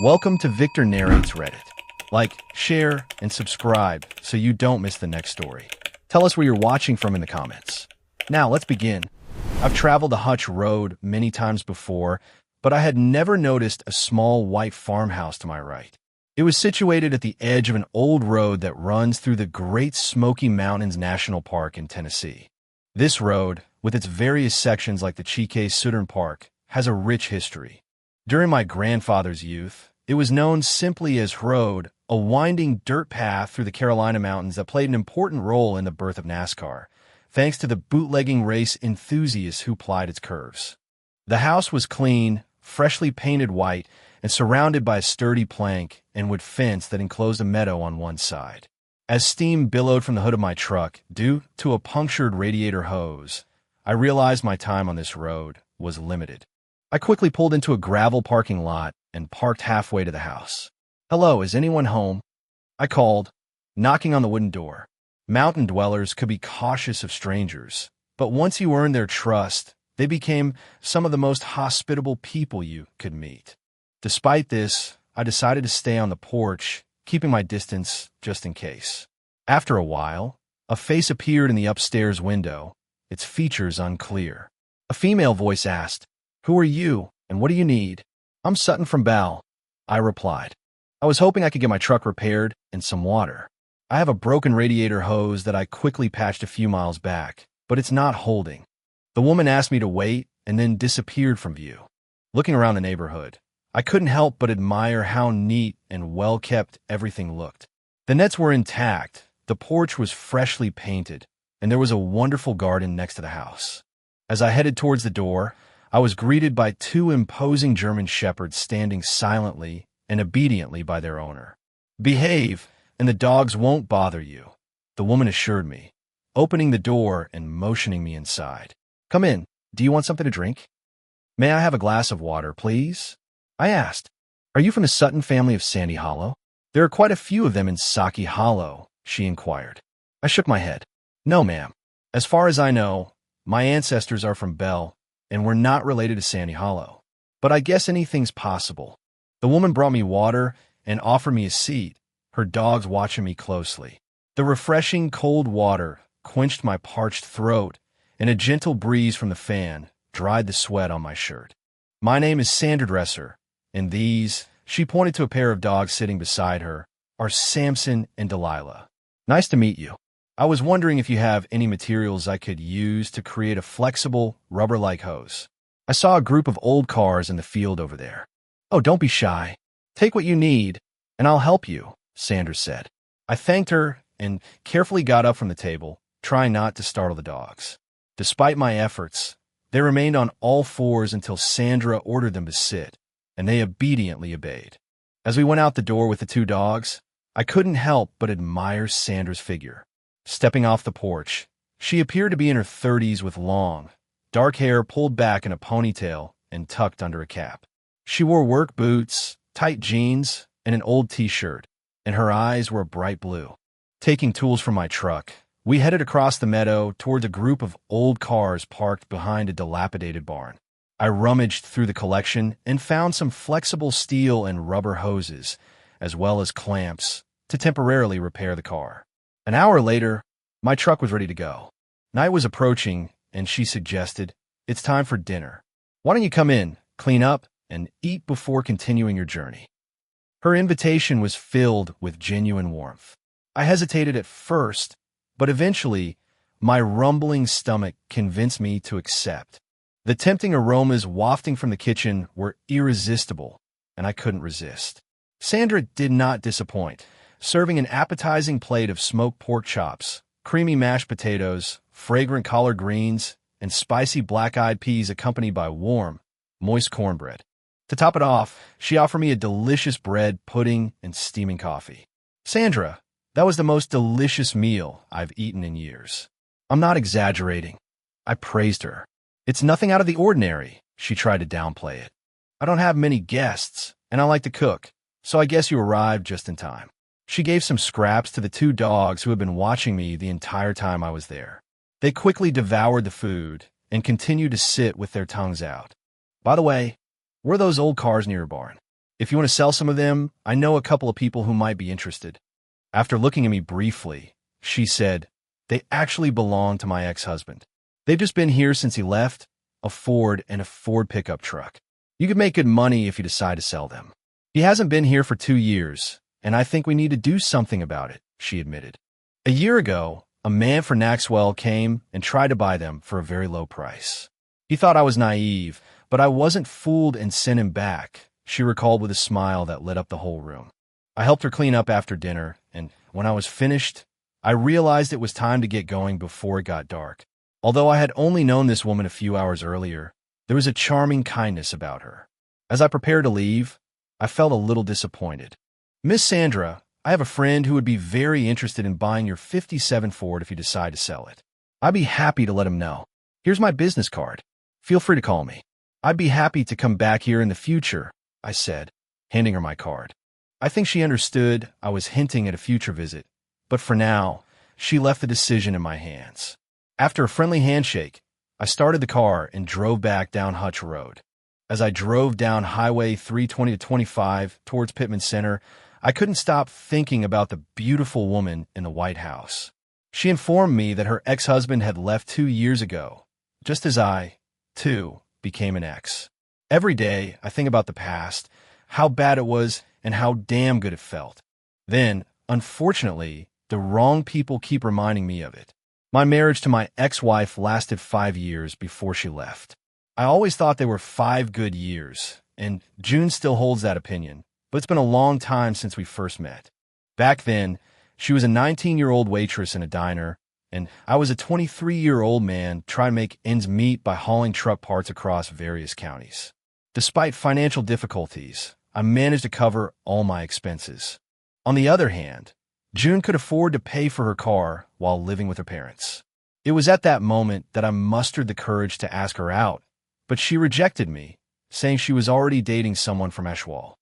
Welcome to Victor Narrates Reddit. Like, share, and subscribe so you don't miss the next story. Tell us where you're watching from in the comments. Now, let's begin. I've traveled the Hutch Road many times before, but I had never noticed a small white farmhouse to my right. It was situated at the edge of an old road that runs through the Great Smoky Mountains National Park in Tennessee. This road, with its various sections like the Cheekay Southern Park, has a rich history. During my grandfather's youth, it was known simply as Road, a winding dirt path through the Carolina mountains that played an important role in the birth of NASCAR, thanks to the bootlegging race enthusiasts who plied its curves. The house was clean, freshly painted white, and surrounded by a sturdy plank and wood fence that enclosed a meadow on one side. As steam billowed from the hood of my truck, due to a punctured radiator hose, I realized my time on this road was limited. I quickly pulled into a gravel parking lot and parked halfway to the house. "Hello, is anyone home?" I called, knocking on the wooden door. Mountain dwellers could be cautious of strangers, but once you earned their trust, they became some of the most hospitable people you could meet. Despite this, I decided to stay on the porch, keeping my distance just in case. After a while, a face appeared in the upstairs window, its features unclear. A female voice asked, "Who are you, and what do you need?" "I'm Sutton from Bell," I replied. I was hoping I could get my truck repaired and some water. I have a broken radiator hose that I quickly patched a few miles back, but it's not holding. The woman asked me to wait and then disappeared from view. Looking around the neighborhood, I couldn't help but admire how neat and well-kept everything looked. The nets were intact, the porch was freshly painted, and there was a wonderful garden next to the house. As I headed towards the door, I was greeted by two imposing German shepherds standing silently and obediently by their owner. "Behave, and the dogs won't bother you," the woman assured me, opening the door and motioning me inside. "Come in. Do you want something to drink?" "May I have a glass of water, please?" I asked. "Are you from the Sutton family of Sandy Hollow?" "There are quite a few of them in Saki Hollow," she inquired. I shook my head. "No, ma'am. As far as I know, my ancestors are from Bell, and we're not related to Sandy Hollow. But I guess anything's possible." The woman brought me water and offered me a seat, her dogs watching me closely. The refreshing cold water quenched my parched throat, and a gentle breeze from the fan dried the sweat on my shirt. "My name is Sandra, and these," she pointed to a pair of dogs sitting beside her, "are Samson and Delilah. Nice to meet you. I was wondering if you have any materials I could use to create a flexible, rubber-like hose. I saw a group of old cars in the field over there." "Oh, don't be shy. Take what you need, and I'll help you," Sandra said. I thanked her and carefully got up from the table, trying not to startle the dogs. Despite my efforts, they remained on all fours until Sandra ordered them to sit, and they obediently obeyed. As we went out the door with the two dogs, I couldn't help but admire Sandra's figure. Stepping off the porch, she appeared to be in her 30s with long, dark hair pulled back in a ponytail and tucked under a cap. She wore work boots, tight jeans, and an old t-shirt, and her eyes were bright blue. Taking tools from my truck, we headed across the meadow toward a group of old cars parked behind a dilapidated barn. I rummaged through the collection and found some flexible steel and rubber hoses, as well as clamps, to temporarily repair the car. An hour later, my truck was ready to go. Night was approaching, and she suggested, "It's time for dinner. Why don't you come in, clean up, and eat before continuing your journey?" Her invitation was filled with genuine warmth. I hesitated at first, but eventually, my rumbling stomach convinced me to accept. The tempting aromas wafting from the kitchen were irresistible, and I couldn't resist. Sandra did not disappoint, serving an appetizing plate of smoked pork chops, creamy mashed potatoes, fragrant collard greens, and spicy black-eyed peas accompanied by warm, moist cornbread. To top it off, she offered me a delicious bread, pudding, and steaming coffee. "Sandra, that was the most delicious meal I've eaten in years." I'm not exaggerating. I praised her. "It's nothing out of the ordinary," she tried to downplay it. "I don't have many guests, and I like to cook, so I guess you arrived just in time." She gave some scraps to the two dogs who had been watching me the entire time I was there. They quickly devoured the food and continued to sit with their tongues out. "By the way, where are those old cars near your barn?" If you want to sell some of them, I know a couple of people who might be interested. After looking at me briefly, she said, they actually belong to my ex-husband. They've just been here since he left, a Ford and a Ford pickup truck. You could make good money if you decide to sell them. He hasn't been here for 2 years, and I think we need to do something about it, she admitted. A year ago, a man from Maxwell came and tried to buy them for a very low price. He thought I was naive, but I wasn't fooled and sent him back, she recalled with a smile that lit up the whole room. I helped her clean up after dinner, and when I was finished, I realized it was time to get going before it got dark. Although I had only known this woman a few hours earlier, there was a charming kindness about her. As I prepared to leave, I felt a little disappointed. Miss Sandra, I have a friend who would be very interested in buying your '57 Ford if you decide to sell it. I'd be happy to let him know. Here's my business card. Feel free to call me. I'd be happy to come back here in the future, I said, handing her my card. I think she understood I was hinting at a future visit, but for now, she left the decision in my hands. After a friendly handshake, I started the car and drove back down Hutch Road. As I drove down Highway 320 to 25 towards Pittman Center, I couldn't stop thinking about the beautiful woman in the White House. She informed me that her ex-husband had left 2 years ago, just as I, too, became an ex. Every day, I think about the past, how bad it was, and how damn good it felt. Then, unfortunately, the wrong people keep reminding me of it. My marriage to my ex-wife lasted 5 years before she left. I always thought they were 5 good years, and June still holds that opinion, but it's been a long time since we first met. Back then, she was a 19-year-old waitress in a diner, and I was a 23-year-old man trying to make ends meet by hauling truck parts across various counties. Despite financial difficulties, I managed to cover all my expenses. On the other hand, June could afford to pay for her car while living with her parents. It was at that moment that I mustered the courage to ask her out, but she rejected me, saying she was already dating someone from Eshwal.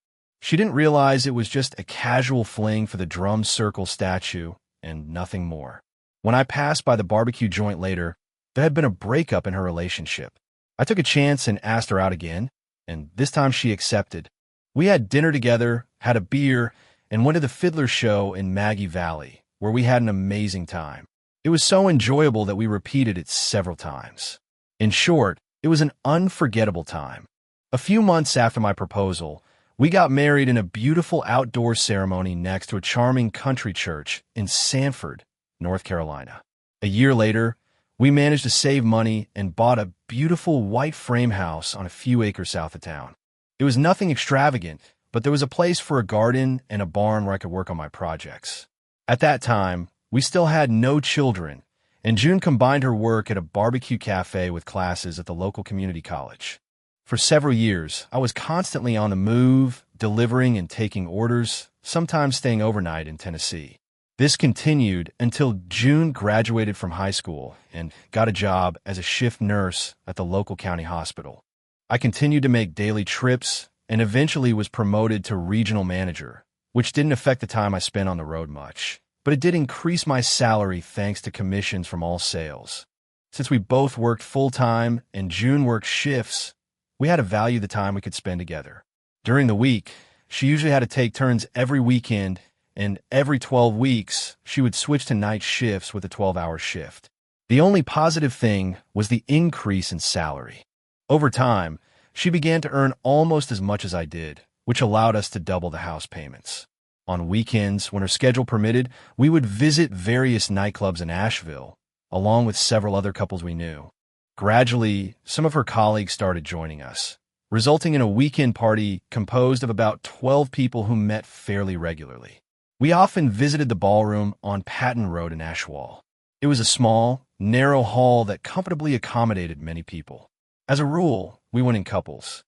She didn't realize it was just a casual fling for the drum circle statue and nothing more. When I passed by the barbecue joint later, there had been a breakup in her relationship. I took a chance and asked her out again, and this time she accepted. We had dinner together, had a beer, and went to the Fiddler Show in Maggie Valley, where we had an amazing time. It was so enjoyable that we repeated it several times. In short, it was an unforgettable time. A few months after my proposal, we got married in a beautiful outdoor ceremony next to a charming country church in Sanford, North Carolina. A year later, we managed to save money and bought a beautiful white frame house on a few acres south of town. It was nothing extravagant, but there was a place for a garden and a barn where I could work on my projects. At that time, we still had no children, and June combined her work at a barbecue cafe with classes at the local community college. For several years, I was constantly on the move, delivering and taking orders, sometimes staying overnight in Tennessee. This continued until June graduated from high school and got a job as a shift nurse at the local county hospital. I continued to make daily trips and eventually was promoted to regional manager, which didn't affect the time I spent on the road much, but it did increase my salary thanks to commissions from all sales. Since we both worked full-time and June worked shifts, we had to value the time we could spend together. During the week, she usually had to take turns every weekend, and every 12 weeks, she would switch to night shifts with a 12-hour shift. The only positive thing was the increase in salary. Over time, she began to earn almost as much as I did, which allowed us to double the house payments. On weekends, when her schedule permitted, we would visit various nightclubs in Asheville, along with several other couples we knew. Gradually, some of her colleagues started joining us, resulting in a weekend party composed of about 12 people who met fairly regularly. We often visited the ballroom on Patton Road in Ashwall. It was a small, narrow hall that comfortably accommodated many people. As a rule, we went in couples.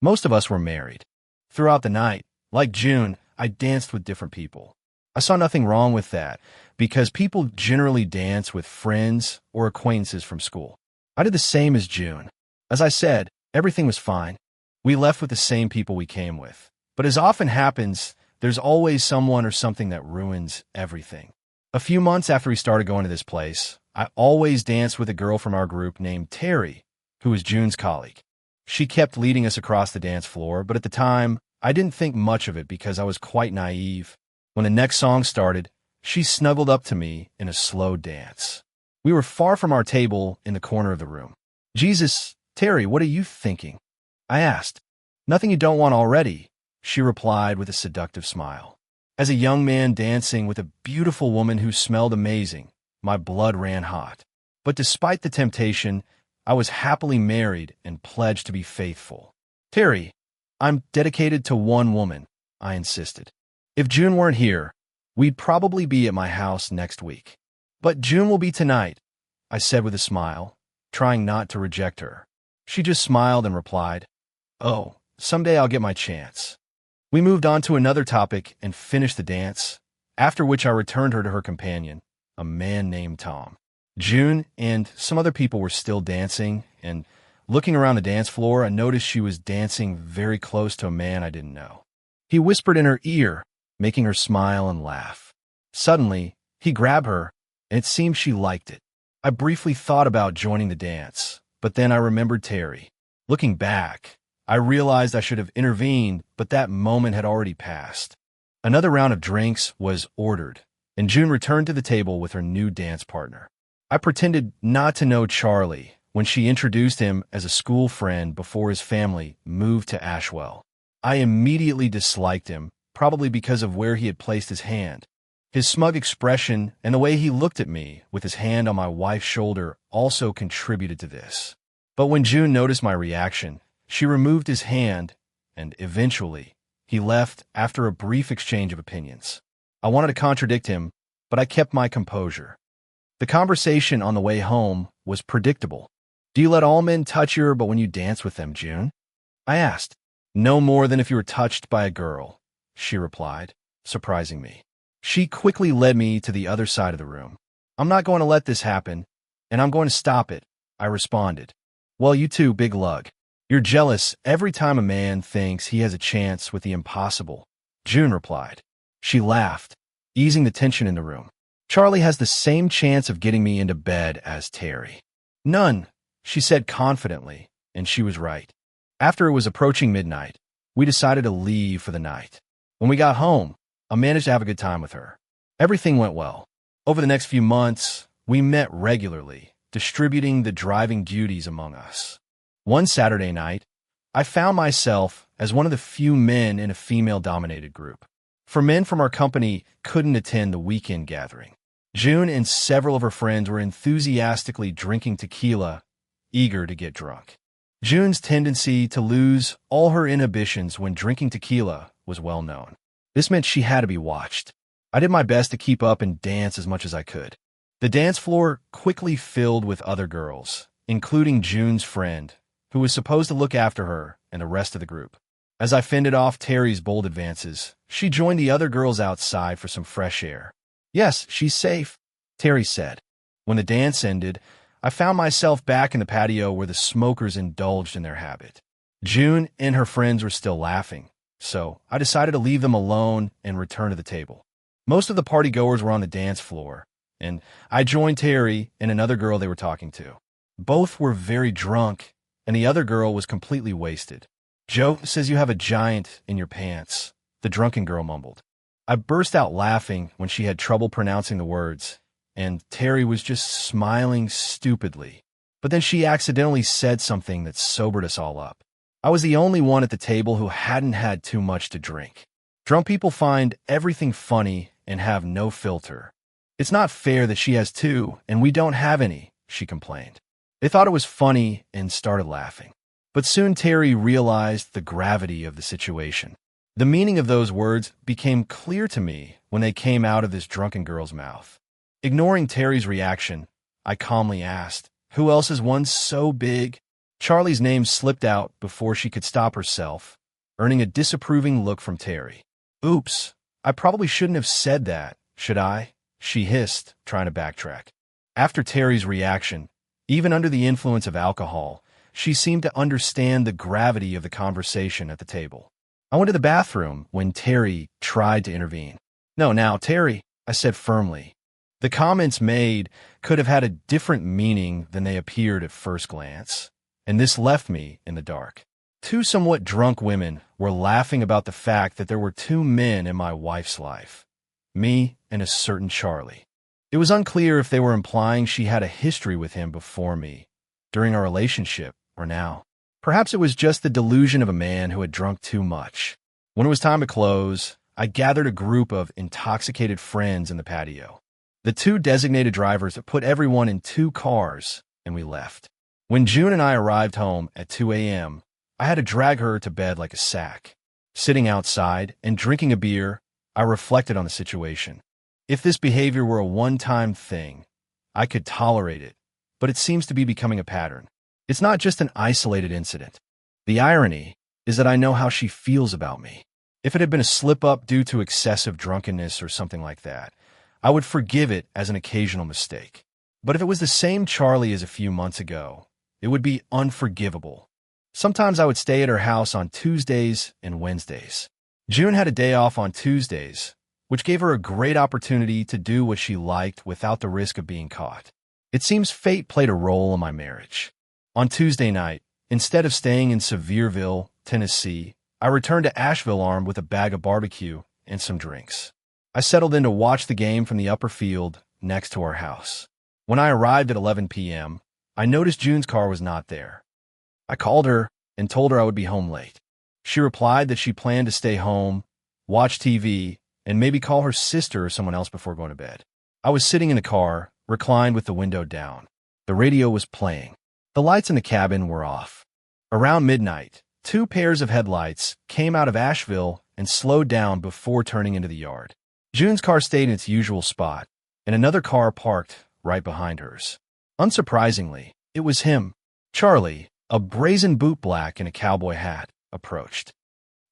Most of us were married. Throughout the night, like June, I danced with different people. I saw nothing wrong with that, because people generally dance with friends or acquaintances from school. I did the same as June. As I said, everything was fine. We left with the same people we came with. But as often happens, there's always someone or something that ruins everything. A few months after we started going to this place, I always danced with a girl from our group named Terry, who was June's colleague. She kept leading us across the dance floor, but at the time, I didn't think much of it because I was quite naive. When the next song started, she snuggled up to me in a slow dance. We were far from our table in the corner of the room. "Jesus, Terry, what are you thinking?" I asked. "Nothing you don't want already," she replied with a seductive smile. As a young man dancing with a beautiful woman who smelled amazing, my blood ran hot. But despite the temptation, I was happily married and pledged to be faithful. "Terry, I'm dedicated to one woman," I insisted. "If June weren't here, we'd probably be at my house next week." "But June will be tonight," I said with a smile, trying not to reject her. She just smiled and replied, "Oh, someday I'll get my chance." We moved on to another topic and finished the dance, after which I returned her to her companion, a man named Tom. June and some other people were still dancing, and looking around the dance floor, I noticed she was dancing very close to a man I didn't know. He whispered in her ear, making her smile and laugh. Suddenly, he grabbed her, and it seemed she liked it. I briefly thought about joining the dance, but then I remembered Terry. Looking back, I realized I should have intervened, but that moment had already passed. Another round of drinks was ordered, and June returned to the table with her new dance partner. I pretended not to know Charlie when she introduced him as a school friend before his family moved to Ashwell. I immediately disliked him, probably because of where he had placed his hand. His smug expression and the way he looked at me with his hand on my wife's shoulder also contributed to this. But when June noticed my reaction, she removed his hand, and eventually, he left after a brief exchange of opinions. I wanted to contradict him, but I kept my composure. The conversation on the way home was predictable. "Do you let all men touch you, but when you dance with them, June?" I asked. "No more than if you were touched by a girl," she replied, surprising me. She quickly led me to the other side of the room. "I'm not going to let this happen, and I'm going to stop it," I responded. "Well, you too, big lug. You're jealous every time a man thinks he has a chance with the impossible," June replied. She laughed, easing the tension in the room. "Charlie has the same chance of getting me into bed as Terry." "None," she said confidently, and she was right. After it was approaching midnight, we decided to leave for the night. When we got home, I managed to have a good time with her. Everything went well. Over the next few months, we met regularly, distributing the driving duties among us. One Saturday night, I found myself as one of the few men in a female-dominated group. For men from our company couldn't attend the weekend gathering. June and several of her friends were enthusiastically drinking tequila, eager to get drunk. June's tendency to lose all her inhibitions when drinking tequila was well known. This meant she had to be watched. I did my best to keep up and dance as much as I could. The dance floor quickly filled with other girls, including June's friend, who was supposed to look after her and the rest of the group. As I fended off Terry's bold advances, she joined the other girls outside for some fresh air. "Yes, she's safe," Terry said. When the dance ended, I found myself back in the patio where the smokers indulged in their habit. June and her friends were still laughing, so I decided to leave them alone and return to the table. Most of the partygoers were on the dance floor, and I joined Terry and another girl they were talking to. Both were very drunk, and the other girl was completely wasted. "Joe says you have a giant in your pants," the drunken girl mumbled. I burst out laughing when she had trouble pronouncing the words, and Terry was just smiling stupidly. But then she accidentally said something that sobered us all up. I was the only one at the table who hadn't had too much to drink. Drunk people find everything funny and have no filter. "It's not fair that she has two, and we don't have any," she complained. They thought it was funny and started laughing. But soon Terry realized the gravity of the situation. The meaning of those words became clear to me when they came out of this drunken girl's mouth. Ignoring Terry's reaction, I calmly asked, "Who else is one so big?" Charlie's name slipped out before she could stop herself, earning a disapproving look from Terry. "Oops, I probably shouldn't have said that, should I?" she hissed, trying to backtrack. After Terry's reaction, even under the influence of alcohol, she seemed to understand the gravity of the conversation at the table. I went to the bathroom when Terry tried to intervene. "No, now, Terry," I said firmly. The comments made could have had a different meaning than they appeared at first glance, and this left me in the dark. Two somewhat drunk women were laughing about the fact that there were two men in my wife's life, me and a certain Charlie. It was unclear if they were implying she had a history with him before me, during our relationship, or now. Perhaps it was just the delusion of a man who had drunk too much. When it was time to close, I gathered a group of intoxicated friends in the patio. The two designated drivers put everyone in two cars, and we left. When June and I arrived home at 2 a.m., I had to drag her to bed like a sack. Sitting outside and drinking a beer, I reflected on the situation. If this behavior were a one-time thing, I could tolerate it, but it seems to be becoming a pattern. It's not just an isolated incident. The irony is that I know how she feels about me. If it had been a slip-up due to excessive drunkenness or something like that, I would forgive it as an occasional mistake. But if it was the same Charlie as a few months ago, it would be unforgivable. Sometimes I would stay at her house on Tuesdays and Wednesdays. June had a day off on Tuesdays, which gave her a great opportunity to do what she liked without the risk of being caught. It seems fate played a role in my marriage. On Tuesday night, instead of staying in Sevierville, Tennessee, I returned to Asheville armed with a bag of barbecue and some drinks. I settled in to watch the game from the upper field next to our house. When I arrived at 11 p.m., I noticed June's car was not there. I called her and told her I would be home late. She replied that she planned to stay home, watch TV, and maybe call her sister or someone else before going to bed. I was sitting in the car, reclined with the window down. The radio was playing. The lights in the cabin were off. Around midnight, two pairs of headlights came out of Asheville and slowed down before turning into the yard. June's car stayed in its usual spot, and another car parked right behind hers. Unsurprisingly, it was him. Charlie, a brazen boot black and a cowboy hat, approached.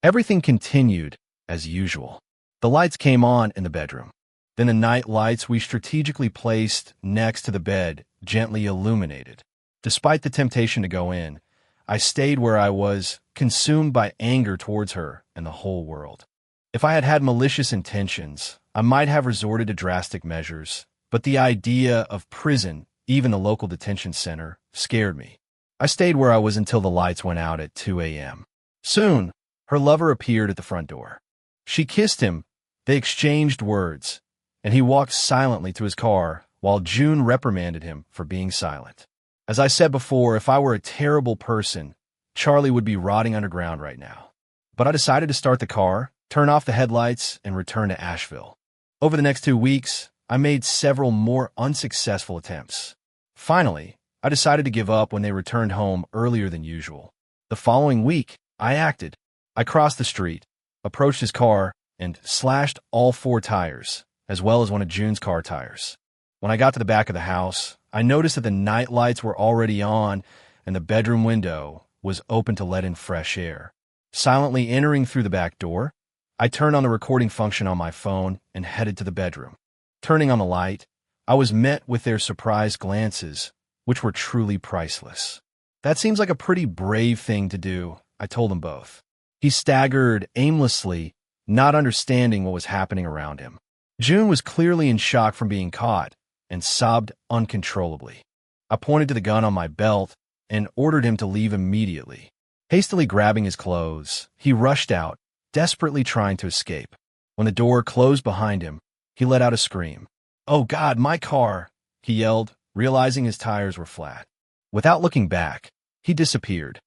Everything continued as usual. The lights came on in the bedroom. Then the night lights we strategically placed next to the bed gently illuminated. Despite the temptation to go in, I stayed where I was, consumed by anger towards her and the whole world. If I had had malicious intentions, I might have resorted to drastic measures, but the idea of prison, even the local detention center, scared me. I stayed where I was until the lights went out at 2 a.m. Soon, her lover appeared at the front door. She kissed him, they exchanged words, and he walked silently to his car while June reprimanded him for being silent. As I said before, if I were a terrible person, Charlie would be rotting underground right now. But I decided to start the car, turn off the headlights, and return to Asheville. Over the next 2 weeks, I made several more unsuccessful attempts. Finally, I decided to give up when they returned home earlier than usual. The following week, I acted. I crossed the street, approached his car, and slashed all 4 tires, as well as one of June's car tires. When I got to the back of the house, I noticed that the night lights were already on and the bedroom window was open to let in fresh air. Silently entering through the back door, I turned on the recording function on my phone and headed to the bedroom. Turning on the light, I was met with their surprised glances, which were truly priceless. That seems like a pretty brave thing to do, I told them both. He staggered aimlessly, not understanding what was happening around him. June was clearly in shock from being caught and sobbed uncontrollably. I pointed to the gun on my belt and ordered him to leave immediately. Hastily grabbing his clothes, he rushed out, desperately trying to escape. When the door closed behind him, he let out a scream. "Oh God, my car!" he yelled, realizing his tires were flat. Without looking back, he disappeared.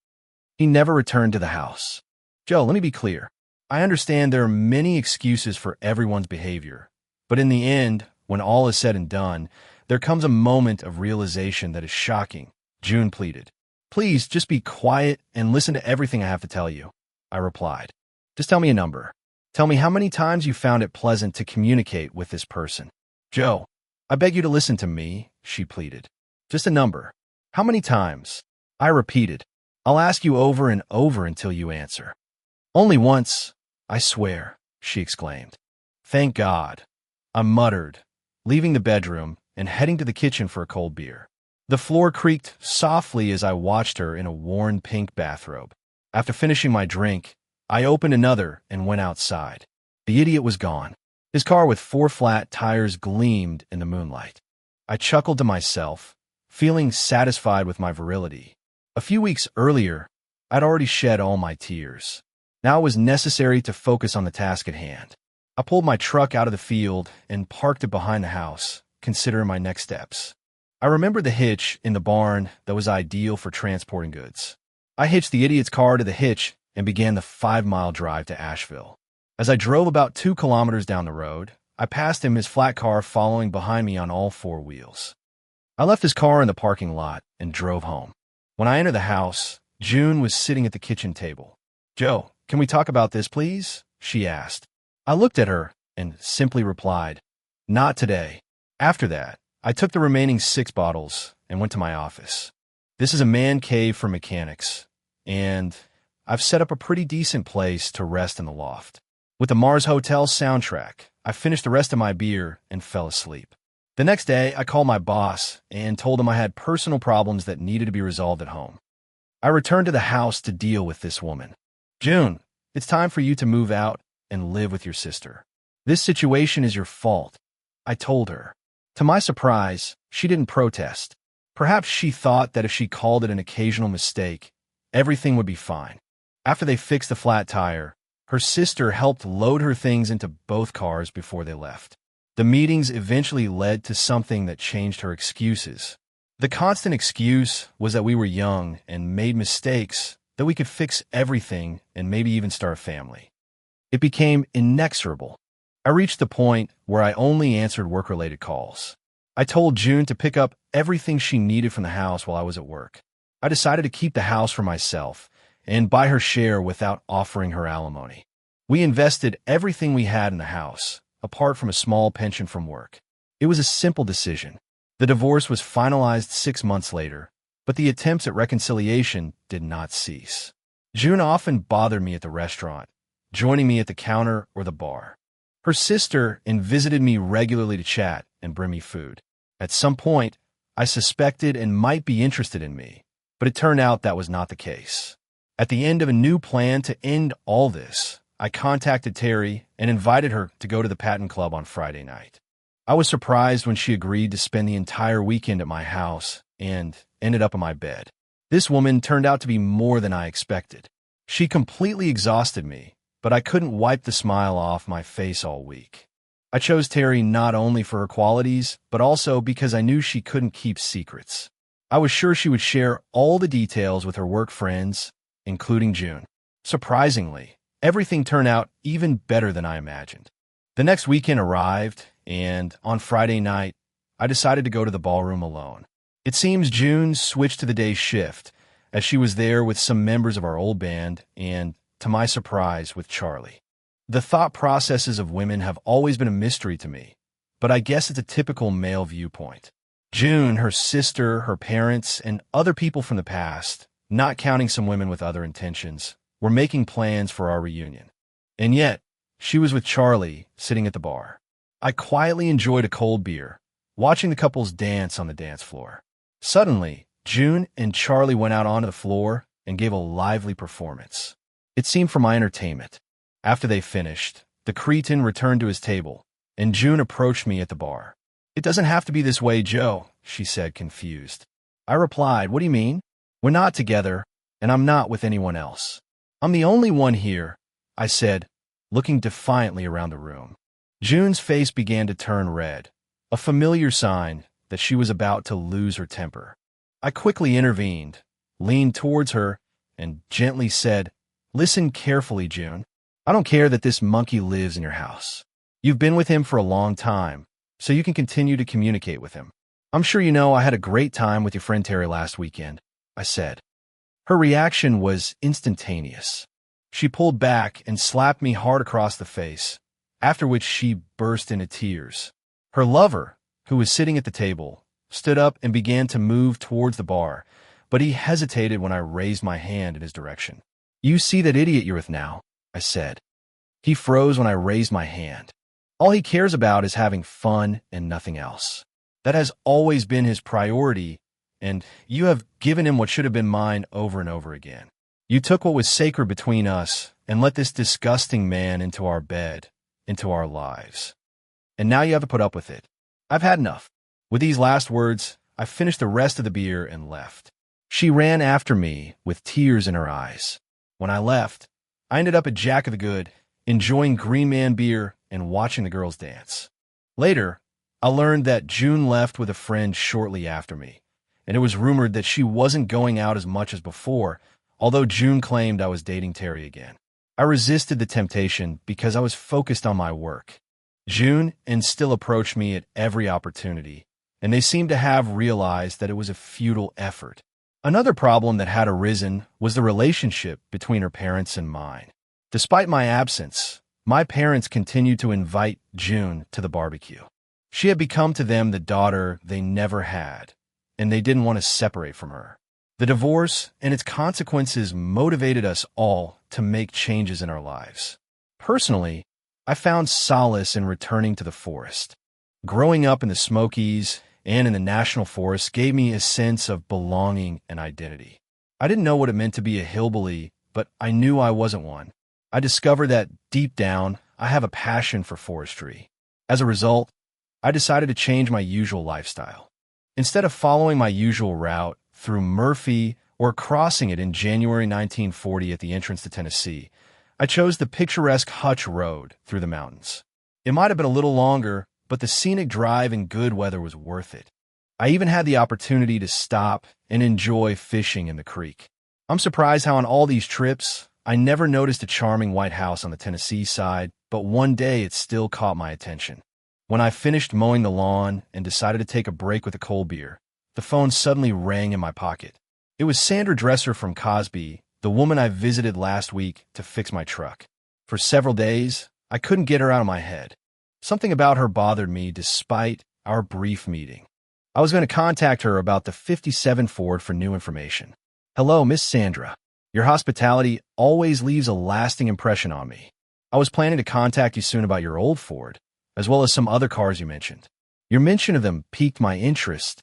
He never returned to the house. Joe, let me be clear. I understand there are many excuses for everyone's behavior, but in the end, when all is said and done, there comes a moment of realization that is shocking, June pleaded. "Please, just be quiet and listen to everything I have to tell you," I replied. "Just tell me a number. Tell me how many times you found it pleasant to communicate with this person." "Joe, I beg you to listen to me," she pleaded. "Just a number. How many times?" I repeated. "I'll ask you over and over until you answer." "Only once, I swear," she exclaimed. "Thank God," I muttered, leaving the bedroom and heading to the kitchen for a cold beer. The floor creaked softly as I watched her in a worn pink bathrobe. After finishing my drink, I opened another and went outside. The idiot was gone. His car with 4 flat tires gleamed in the moonlight. I chuckled to myself, feeling satisfied with my virility. A few weeks earlier, I'd already shed all my tears. Now it was necessary to focus on the task at hand. I pulled my truck out of the field and parked it behind the house, considering my next steps. I remembered the hitch in the barn that was ideal for transporting goods. I hitched the idiot's car to the hitch and began the 5-mile drive to Asheville. As I drove about 2 kilometers down the road, I passed him, his flat car following behind me on all 4 wheels. I left his car in the parking lot and drove home. When I entered the house, June was sitting at the kitchen table. "Joe, can we talk about this, please?" she asked. I looked at her and simply replied, "Not today." After that, I took the remaining 6 bottles and went to my office. This is a man cave for mechanics, and I've set up a pretty decent place to rest in the loft. With the Mars Hotel soundtrack, I finished the rest of my beer and fell asleep. The next day, I called my boss and told him I had personal problems that needed to be resolved at home. I returned to the house to deal with this woman. "June, it's time for you to move out and live with your sister. This situation is your fault," I told her. To my surprise, she didn't protest. Perhaps she thought that if she called it an occasional mistake, everything would be fine. After they fixed the flat tire, her sister helped load her things into both cars before they left. The meetings eventually led to something that changed her excuses. The constant excuse was that we were young and made mistakes, that we could fix everything and maybe even start a family. It became inexorable. I reached the point where I only answered work-related calls. I told June to pick up everything she needed from the house while I was at work. I decided to keep the house for myself and buy her share without offering her alimony. We invested everything we had in the house, apart from a small pension from work. It was a simple decision. The divorce was finalized 6 months later, but the attempts at reconciliation did not cease. June often bothered me at the restaurant, joining me at the counter or the bar. Her sister visited me regularly to chat and bring me food. At some point, I suspected and might be interested in me, but it turned out that was not the case. At the end of a new plan to end all this, I contacted Terry and invited her to go to the Patton Club on Friday night. I was surprised when she agreed to spend the entire weekend at my house and ended up in my bed. This woman turned out to be more than I expected. She completely exhausted me, but I couldn't wipe the smile off my face all week. I chose Terry not only for her qualities, but also because I knew she couldn't keep secrets. I was sure she would share all the details with her work friends, including June. Surprisingly, everything turned out even better than I imagined. The next weekend arrived, and on Friday night, I decided to go to the ballroom alone. It seems June switched to the day shift, as she was there with some members of our old band and, to my surprise, with Charlie. The thought processes of women have always been a mystery to me, but I guess it's a typical male viewpoint. June, her sister, her parents, and other people from the past, not counting some women with other intentions, were making plans for our reunion. And yet, she was with Charlie, sitting at the bar. I quietly enjoyed a cold beer, watching the couples dance on the dance floor. Suddenly, June and Charlie went out onto the floor and gave a lively performance. It seemed for my entertainment. After they finished, the cretin returned to his table, and June approached me at the bar. "It doesn't have to be this way, Joe," she said, confused. I replied, "What do you mean? We're not together, and I'm not with anyone else. I'm the only one here," I said, looking defiantly around the room. June's face began to turn red, a familiar sign that she was about to lose her temper. I quickly intervened, leaned towards her, and gently said, "Listen carefully, June. I don't care that this monkey lives in your house. You've been with him for a long time, so you can continue to communicate with him. I'm sure you know I had a great time with your friend Terry last weekend," I said. Her reaction was instantaneous. She pulled back and slapped me hard across the face, after which she burst into tears. Her lover, who was sitting at the table, stood up and began to move towards the bar, but he hesitated when I raised my hand in his direction. "You see that idiot you're with now?" I said. He froze when I raised my hand. All he cares about is having fun and nothing else. That has always been his priority, and you have given him what should have been mine over and over again. You took what was sacred between us and let this disgusting man into our bed, into our lives. And now you have to put up with it. I've had enough." With these last words, I finished the rest of the beer and left. She ran after me with tears in her eyes. When I left, I ended up at Jack of the Good, enjoying Green Man beer and watching the girls dance. Later, I learned that June left with a friend shortly after me, and it was rumored that she wasn't going out as much as before, although June claimed I was dating Terry again. I resisted the temptation because I was focused on my work. June and Still approached me at every opportunity, and they seemed to have realized that it was a futile effort. Another problem that had arisen was the relationship between her parents and mine. Despite my absence, my parents continued to invite June to the barbecue. She had become to them the daughter they never had, and they didn't want to separate from her. The divorce and its consequences motivated us all to make changes in our lives. Personally, I found solace in returning to the forest. Growing up in the Smokies and in the National Forest gave me a sense of belonging and identity. I didn't know what it meant to be a hillbilly, but I knew I wasn't one. I discovered that deep down, I have a passion for forestry. As a result, I decided to change my usual lifestyle. Instead of following my usual route through Murphy or crossing it in January 1940 at the entrance to Tennessee, I chose the picturesque Hutch Road through the mountains. It might have been a little longer, but the scenic drive in good weather was worth it. I even had the opportunity to stop and enjoy fishing in the creek. I'm surprised how on all these trips, I never noticed a charming white house on the Tennessee side, but one day it still caught my attention. When I finished mowing the lawn and decided to take a break with a cold beer, the phone suddenly rang in my pocket. It was Sandra Dresser from Cosby, the woman I visited last week to fix my truck. For several days, I couldn't get her out of my head. Something about her bothered me despite our brief meeting. I was going to contact her about the '57 Ford for new information. Hello, Miss Sandra. Your hospitality always leaves a lasting impression on me. I was planning to contact you soon about your old Ford, as well as some other cars you mentioned. Your mention of them piqued my interest,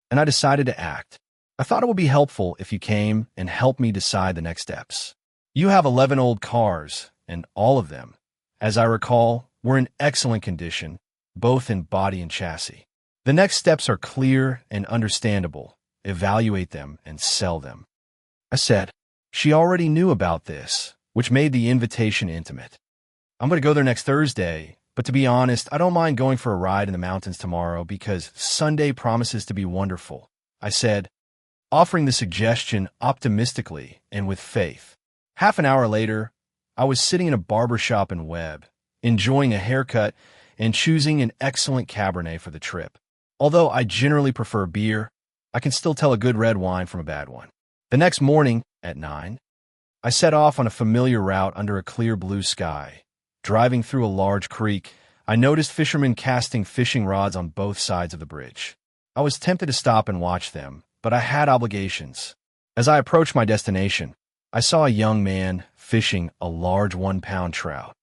and I decided to act. I thought it would be helpful if you came and helped me decide the next steps. You have 11 old cars, and all of them, as I recall, were in excellent condition, both in body and chassis. The next steps are clear and understandable. Evaluate them and sell them. I said. She already knew about this, which made the invitation intimate. I'm going to go there next Thursday, but to be honest, I don't mind going for a ride in the mountains tomorrow because Sunday promises to be wonderful, I said, offering the suggestion optimistically and with faith. Half an hour later, I was sitting in a barber shop in Webb, enjoying a haircut and choosing an excellent Cabernet for the trip. Although I generally prefer beer, I can still tell a good red wine from a bad one. The next morning, at 9, I set off on a familiar route under a clear blue sky. Driving through a large creek, I noticed fishermen casting fishing rods on both sides of the bridge. I was tempted to stop and watch them, but I had obligations. As I approached my destination, I saw a young man fishing a large 1-pound trout,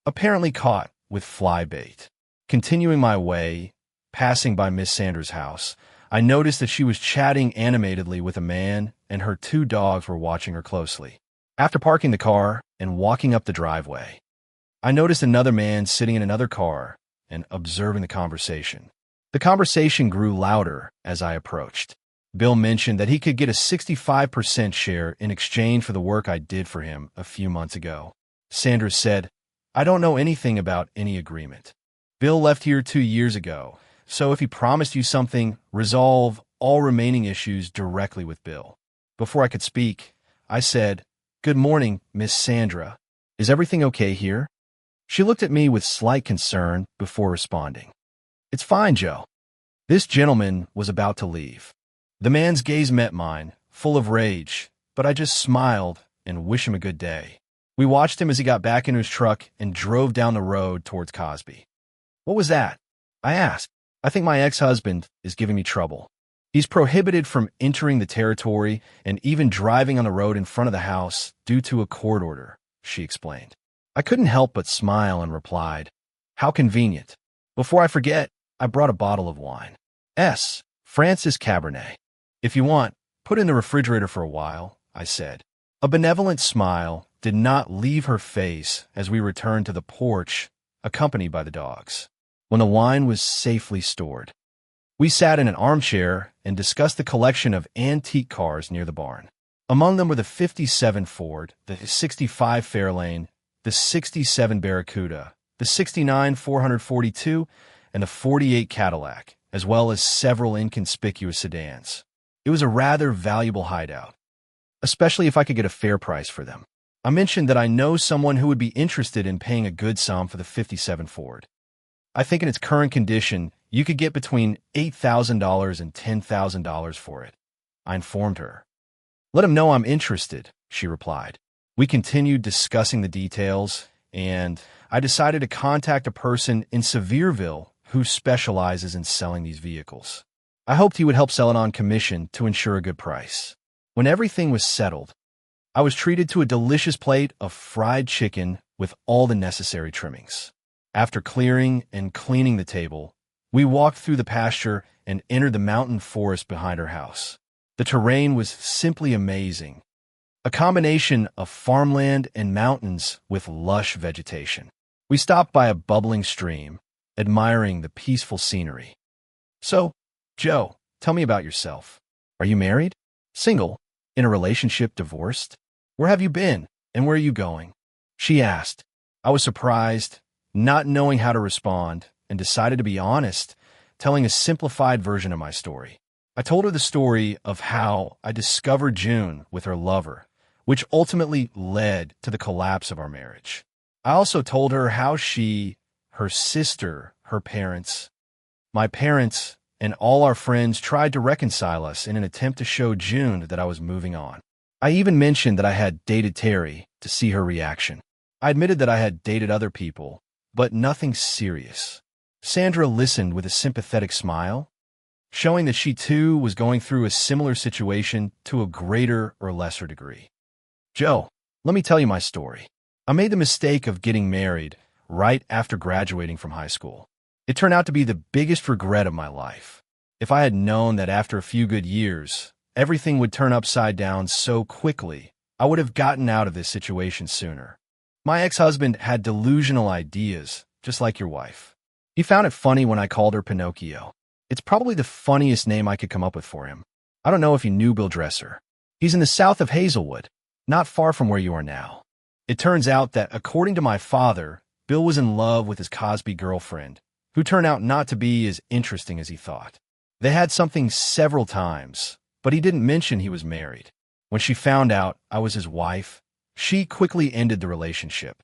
apparently caught with fly bait. Continuing my way, passing by Miss Sandra's house, I noticed that she was chatting animatedly with a man, and her 2 dogs were watching her closely. After parking the car and walking up the driveway, I noticed another man sitting in another car and observing the conversation. The conversation grew louder as I approached. Bill mentioned that he could get a 65% share in exchange for the work I did for him a few months ago. Sandra said, I don't know anything about any agreement. Bill left here 2 years ago, so if he promised you something, resolve all remaining issues directly with Bill. Before I could speak, I said, Good morning, Miss Sandra. Is everything okay here? She looked at me with slight concern before responding. It's fine, Joe. This gentleman was about to leave. The man's gaze met mine, full of rage, but I just smiled and wished him a good day. We watched him as he got back into his truck and drove down the road towards Cosby. What was that? I asked. I think my ex-husband is giving me trouble. He's prohibited from entering the territory and even driving on the road in front of the house due to a court order, she explained. I couldn't help but smile and replied, How convenient. Before I forget, I brought a bottle of wine. Francis Cabernet. If you want, put it in the refrigerator for a while, I said. A benevolent smile did not leave her face as we returned to the porch, accompanied by the dogs. When the wine was safely stored, We sat in an armchair and discussed the collection of antique cars near the barn. Among them were the 57 Ford, the 65 Fairlane, the 67 Barracuda, the 69 442, and the 48 Cadillac, as well as several inconspicuous sedans. It was a rather valuable hideout, especially if I could get a fair price for them. I mentioned that I know someone who would be interested in paying a good sum for the 57 Ford. I think in its current condition, you could get between $8,000 and $10,000 for it. I informed her. Let him know I'm interested, she replied. We continued discussing the details, and I decided to contact a person in Sevierville who specializes in selling these vehicles. I hoped he would help sell it on commission to ensure a good price. When everything was settled, I was treated to a delicious plate of fried chicken with all the necessary trimmings. After clearing and cleaning the table, we walked through the pasture and entered the mountain forest behind her house. The terrain was simply amazing, a combination of farmland and mountains with lush vegetation. We stopped by a bubbling stream, admiring the peaceful scenery. So, Joe, tell me about yourself. Are you married? Single? In a relationship? Divorced? Where have you been, and where are you going? She asked. I was surprised, not knowing how to respond, and decided to be honest, telling a simplified version of my story. I told her the story of how I discovered June with her lover, which ultimately led to the collapse of our marriage. I also told her how she, her sister, her parents, my parents, and all our friends tried to reconcile us in an attempt to show June that I was moving on. I even mentioned that I had dated Terry to see her reaction. I admitted that I had dated other people, but nothing serious. Sandra listened with a sympathetic smile, showing that she too was going through a similar situation to a greater or lesser degree. Joe, let me tell you my story. I made the mistake of getting married right after graduating from high school. It turned out to be the biggest regret of my life. If I had known that after a few good years, everything would turn upside down so quickly, I would have gotten out of this situation sooner. My ex-husband had delusional ideas, just like your wife. He found it funny when I called her Pinocchio. It's probably the funniest name I could come up with for him. I don't know if you knew Bill Dresser. He's in the south of Hazelwood, not far from where you are now. It turns out that, according to my father, Bill was in love with his Cosby girlfriend, who turned out not to be as interesting as he thought. They had something several times, but he didn't mention he was married. When she found out I was his wife, she quickly ended the relationship.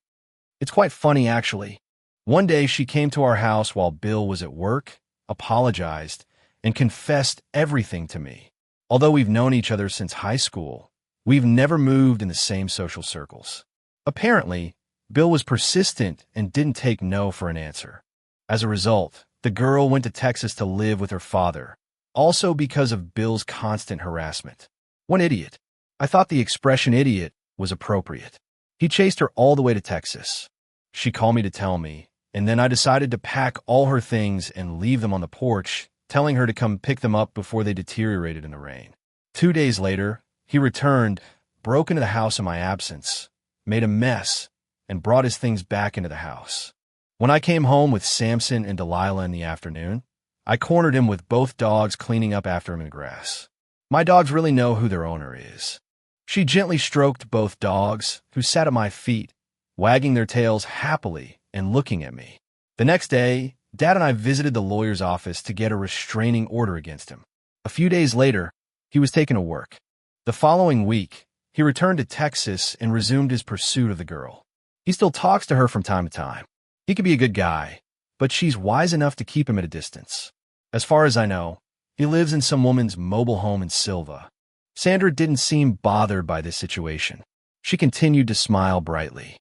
It's quite funny, actually. One day she came to our house while Bill was at work, apologized, and confessed everything to me. Although we've known each other since high school, we've never moved in the same social circles. Apparently, Bill was persistent and didn't take no for an answer. As a result, the girl went to Texas to live with her father, also because of Bill's constant harassment. One idiot. I thought the expression idiot was appropriate. He chased her all the way to Texas. She called me to tell me, and then I decided to pack all her things and leave them on the porch, telling her to come pick them up before they deteriorated in the rain. 2 days later, he returned, broke into the house in my absence, made a mess, and brought his things back into the house. When I came home with Samson and Delilah in the afternoon, I cornered him with both dogs cleaning up after him in the grass. My dogs really know who their owner is. She gently stroked both dogs, who sat at my feet, wagging their tails happily and looking at me. The next day, Dad and I visited the lawyer's office to get a restraining order against him. A few days later, he was taken to work. The following week, he returned to Texas and resumed his pursuit of the girl. He still talks to her from time to time. He could be a good guy, but she's wise enough to keep him at a distance. As far as I know, he lives in some woman's mobile home in Silva. Sandra didn't seem bothered by this situation. She continued to smile brightly.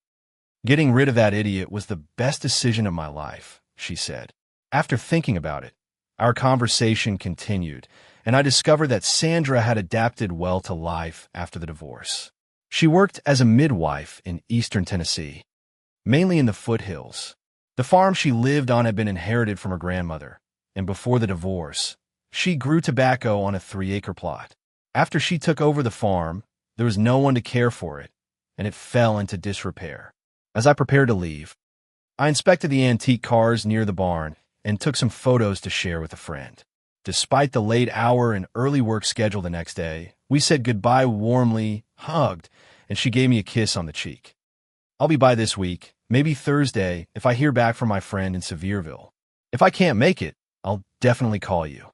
Getting rid of that idiot was the best decision of my life, she said. After thinking about it, our conversation continued, and I discovered that Sandra had adapted well to life after the divorce. She worked as a midwife in eastern Tennessee, mainly in the foothills. The farm she lived on had been inherited from her grandmother, and before the divorce, she grew tobacco on a 3-acre plot. After she took over the farm, there was no one to care for it, and it fell into disrepair. As I prepared to leave, I inspected the antique cars near the barn and took some photos to share with a friend. Despite the late hour and early work schedule the next day, we said goodbye warmly, hugged, and she gave me a kiss on the cheek. I'll be by this week, maybe Thursday, if I hear back from my friend in Sevierville. If I can't make it, I'll definitely call you.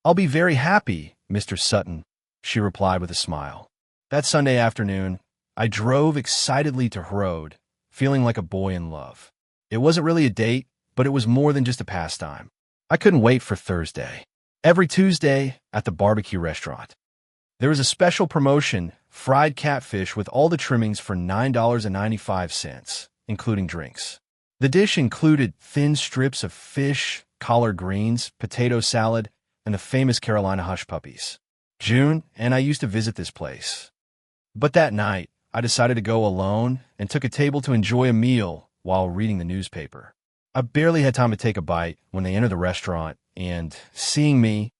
I'll be very happy, Mr. Sutton, she replied with a smile. That Sunday afternoon, I drove excitedly to Road, feeling like a boy in love. It wasn't really a date, but it was more than just a pastime. I couldn't wait for Thursday. Every Tuesday, at the barbecue restaurant, there was a special promotion, fried catfish with all the trimmings for $9.95, including drinks. The dish included thin strips of fish, collard greens, potato salad, and the famous Carolina hush puppies. June and I used to visit this place. But that night, I decided to go alone and took a table to enjoy a meal while reading the newspaper. I barely had time to take a bite when they entered the restaurant and, seeing me,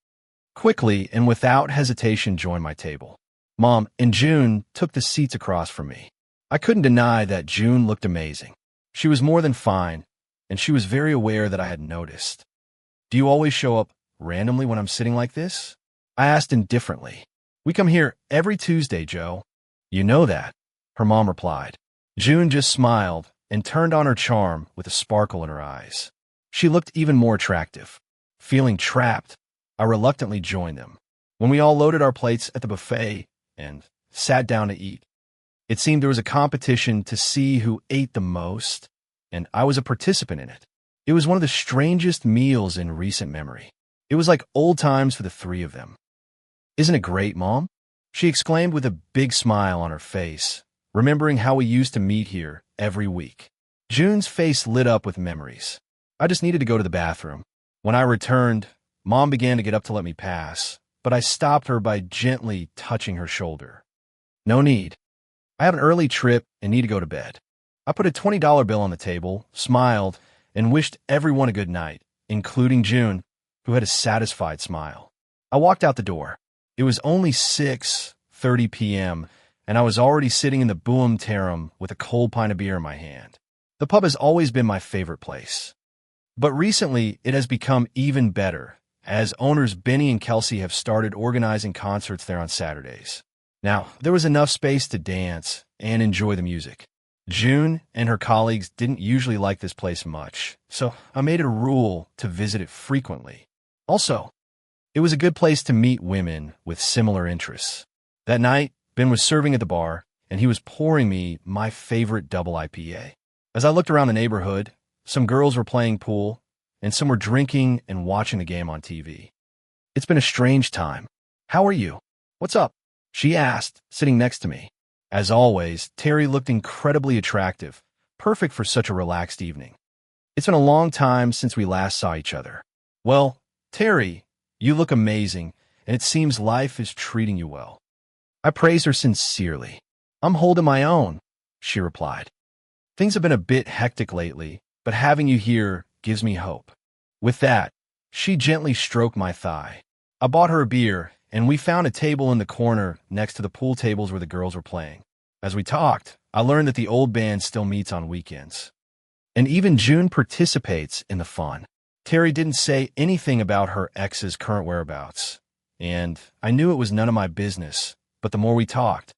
quickly and without hesitation joined my table. Mom and June took the seats across from me. I couldn't deny that June looked amazing. She was more than fine, and she was very aware that I had noticed. Do you always show up randomly when I'm sitting like this? I asked indifferently. We come here every Tuesday, Joe. You know that, her mom replied. June just smiled and turned on her charm with a sparkle in her eyes. She looked even more attractive. Feeling trapped, I reluctantly joined them. When we all loaded our plates at the buffet and sat down to eat, it seemed there was a competition to see who ate the most, and I was a participant in it. It was one of the strangest meals in recent memory. It was like old times for the three of them. Isn't it great, Mom? She exclaimed with a big smile on her face, remembering how we used to meet here every week. June's face lit up with memories. I just needed to go to the bathroom. When I returned, Mom began to get up to let me pass, but I stopped her by gently touching her shoulder. No need. I have an early trip and need to go to bed. I put a $20 bill on the table, smiled, and wished everyone a good night, including June, who had a satisfied smile. I walked out the door. It was only 6:30 p.m., and I was already sitting in the Boom Tarum with a cold pint of beer in my hand. The pub has always been my favorite place. But recently, it has become even better, as owners Benny and Kelsey have started organizing concerts there on Saturdays. Now, there was enough space to dance and enjoy the music. June and her colleagues didn't usually like this place much, so I made it a rule to visit it frequently. Also, it was a good place to meet women with similar interests. That night, Ben was serving at the bar, and he was pouring me my favorite double IPA. As I looked around the neighborhood, some girls were playing pool, and some were drinking and watching the game on TV. It's been a strange time. How are you? What's up? She asked, sitting next to me. As always, Terry looked incredibly attractive, perfect for such a relaxed evening. It's been a long time since we last saw each other. Well, Terry, you look amazing, and it seems life is treating you well. I praised her sincerely. I'm holding my own, she replied. Things have been a bit hectic lately, but having you here gives me hope. With that, she gently stroked my thigh. I bought her a beer, and we found a table in the corner next to the pool tables where the girls were playing. As we talked, I learned that the old band still meets on weekends. And even June participates in the fun. Terry didn't say anything about her ex's current whereabouts, and I knew it was none of my business, but the more we talked,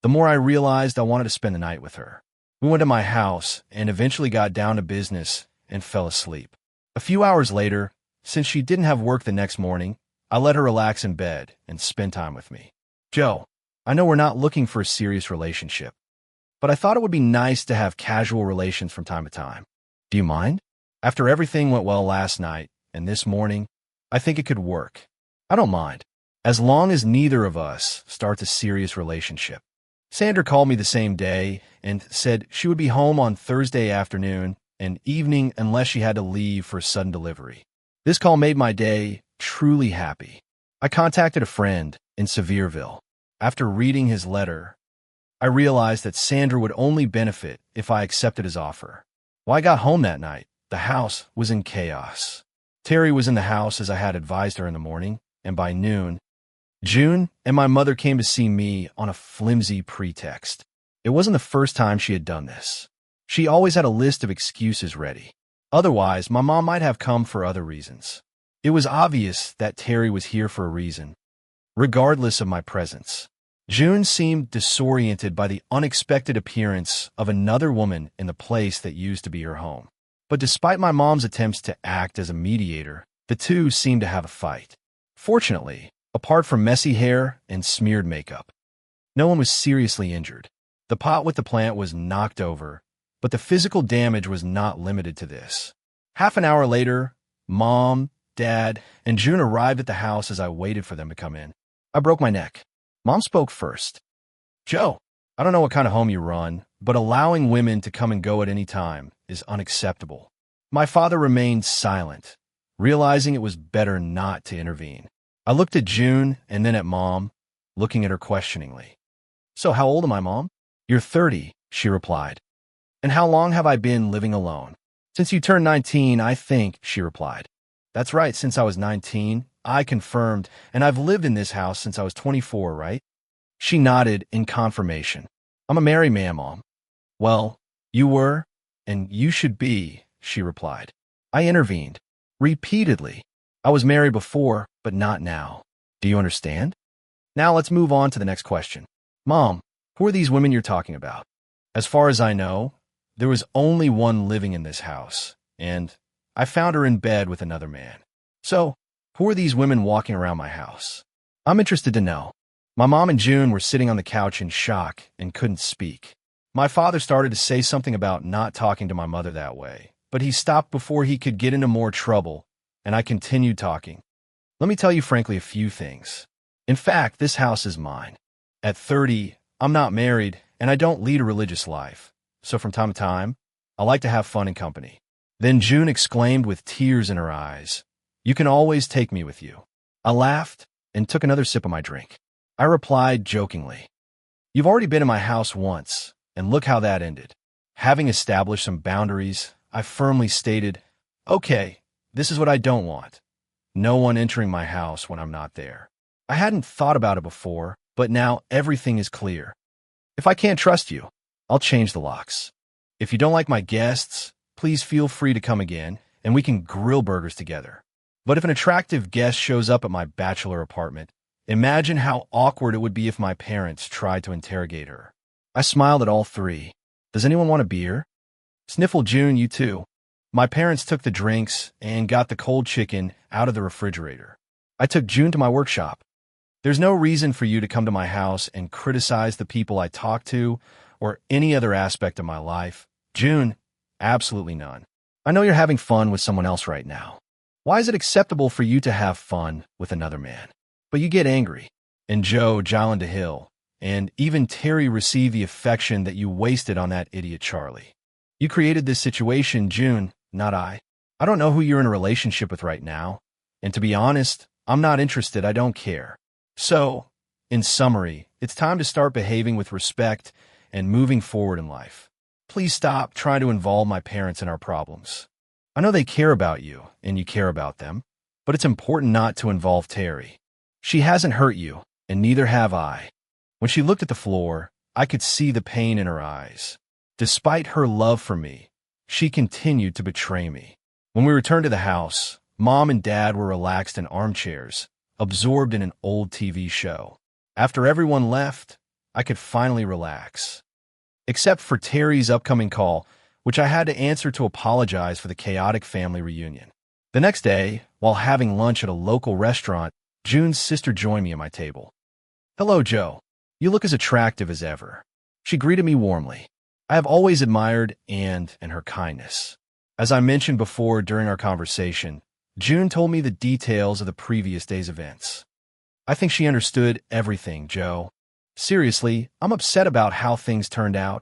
the more I realized I wanted to spend the night with her. We went to my house and eventually got down to business and fell asleep. A few hours later, since she didn't have work the next morning, I let her relax in bed and spend time with me. Joe, I know we're not looking for a serious relationship, but I thought it would be nice to have casual relations from time to time. Do you mind? After everything went well last night and this morning, I think it could work. I don't mind, as long as neither of us starts a serious relationship. Sandra called me the same day and said she would be home on Thursday afternoon and evening unless she had to leave for a sudden delivery. This call made my day truly happy. I contacted a friend in Sevierville. After reading his letter, I realized that Sandra would only benefit if I accepted his offer. When I got home that night, the house was in chaos. Terry was in the house as I had advised her in the morning, and by noon, June and my mother came to see me on a flimsy pretext. It wasn't the first time she had done this. She always had a list of excuses ready. Otherwise, my mom might have come for other reasons. It was obvious that Terry was here for a reason, regardless of my presence. June seemed disoriented by the unexpected appearance of another woman in the place that used to be her home. But despite my mom's attempts to act as a mediator, the two seemed to have a fight. Fortunately, apart from messy hair and smeared makeup, no one was seriously injured. The pot with the plant was knocked over, but the physical damage was not limited to this. Half an hour later, Mom, Dad, and June arrived at the house as I waited for them to come in. I broke my neck. Mom spoke first. "Joe, I don't know what kind of home you run, but allowing women to come and go at any time is unacceptable." My father remained silent, realizing it was better not to intervene. I looked at June and then at Mom, looking at her questioningly. "So how old am I, Mom?" "You're 30, she replied. "And how long have I been living alone?" "Since you turned 19, I think," she replied. "That's right, since I was 19, I confirmed, and I've lived in this house since I was 24, right?" She nodded in confirmation. "I'm a married man, Mom." "Well, you were, and you should be," she replied. I intervened. Repeatedly. "I was married before, but not now. Do you understand?" Now let's move on to the next question. "Mom, who are these women you're talking about?" "As far as I know, there was only one living in this house, and I found her in bed with another man. So, who are these women walking around my house?" "I'm interested to know." My mom and June were sitting on the couch in shock and couldn't speak. My father started to say something about not talking to my mother that way, but he stopped before he could get into more trouble, and I continued talking. "Let me tell you frankly a few things. In fact, this house is mine. At 30, I'm not married, and I don't lead a religious life, so from time to time, I like to have fun and company." Then June exclaimed with tears in her eyes, "You can always take me with you." I laughed and took another sip of my drink. I replied jokingly, "You've already been in my house once, and look how that ended." Having established some boundaries, I firmly stated, "Okay, this is what I don't want. No one entering my house when I'm not there." I hadn't thought about it before, but now everything is clear. If I can't trust you, I'll change the locks. If you don't like my guests, please feel free to come again, and we can grill burgers together. But if an attractive guest shows up at my bachelor apartment, imagine how awkward it would be if my parents tried to interrogate her. I smiled at all three. "Does anyone want a beer?" "Sniffle, June, you too." My parents took the drinks and got the cold chicken out of the refrigerator. I took June to my workshop. "There's no reason for you to come to my house and criticize the people I talk to or any other aspect of my life." "June, absolutely none. I know you're having fun with someone else right now. Why is it acceptable for you to have fun with another man? But you get angry, and Joe Jolin to Hill, and even Terry received the affection that you wasted on that idiot Charlie. You created this situation, June, not I. I don't know who you're in a relationship with right now, and to be honest, I'm not interested. I don't care. So, in summary, it's time to start behaving with respect and moving forward in life. Please stop trying to involve my parents in our problems. I know they care about you, and you care about them, but it's important not to involve Terry. She hasn't hurt you, and neither have I." When she looked at the floor, I could see the pain in her eyes. Despite her love for me, she continued to betray me. When we returned to the house, Mom and Dad were relaxed in armchairs, absorbed in an old TV show. After everyone left, I could finally relax. Except for Terry's upcoming call, which I had to answer to apologize for the chaotic family reunion. The next day, while having lunch at a local restaurant, June's sister joined me at my table. "Hello, Joe. You look as attractive as ever." She greeted me warmly. I have always admired Anne and her kindness. As I mentioned before during our conversation, June told me the details of the previous day's events. "I think she understood everything, Joe. Seriously, I'm upset about how things turned out,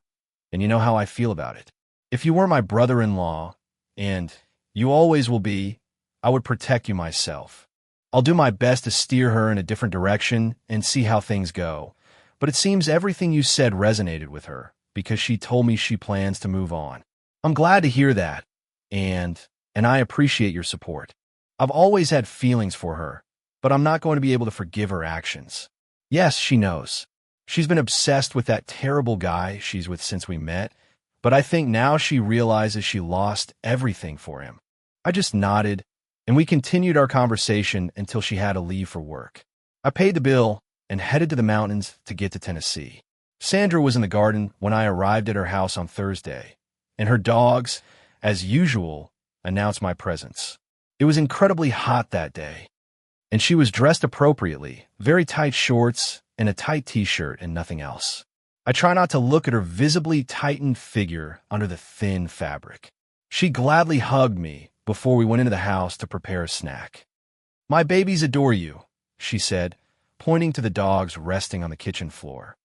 and you know how I feel about it. If you were my brother-in-law, and you always will be, I would protect you myself. I'll do my best to steer her in a different direction and see how things go. But it seems everything you said resonated with her, because she told me she plans to move on. I'm glad to hear that, and I appreciate your support. I've always had feelings for her, but I'm not going to be able to forgive her actions. Yes, she knows. She's been obsessed with that terrible guy she's with since we met, but I think now she realizes she lost everything for him." I just nodded, and we continued our conversation until she had to leave for work. I paid the bill and headed to the mountains to get to Tennessee. Sandra was in the garden when I arrived at her house on Thursday, and her dogs, as usual, announced my presence. It was incredibly hot that day, and she was dressed appropriately, very tight shorts and a tight t-shirt and nothing else. I try not to look at her visibly tightened figure under the thin fabric. She gladly hugged me before we went into the house to prepare a snack. "My babies adore you," she said, pointing to the dogs resting on the kitchen floor.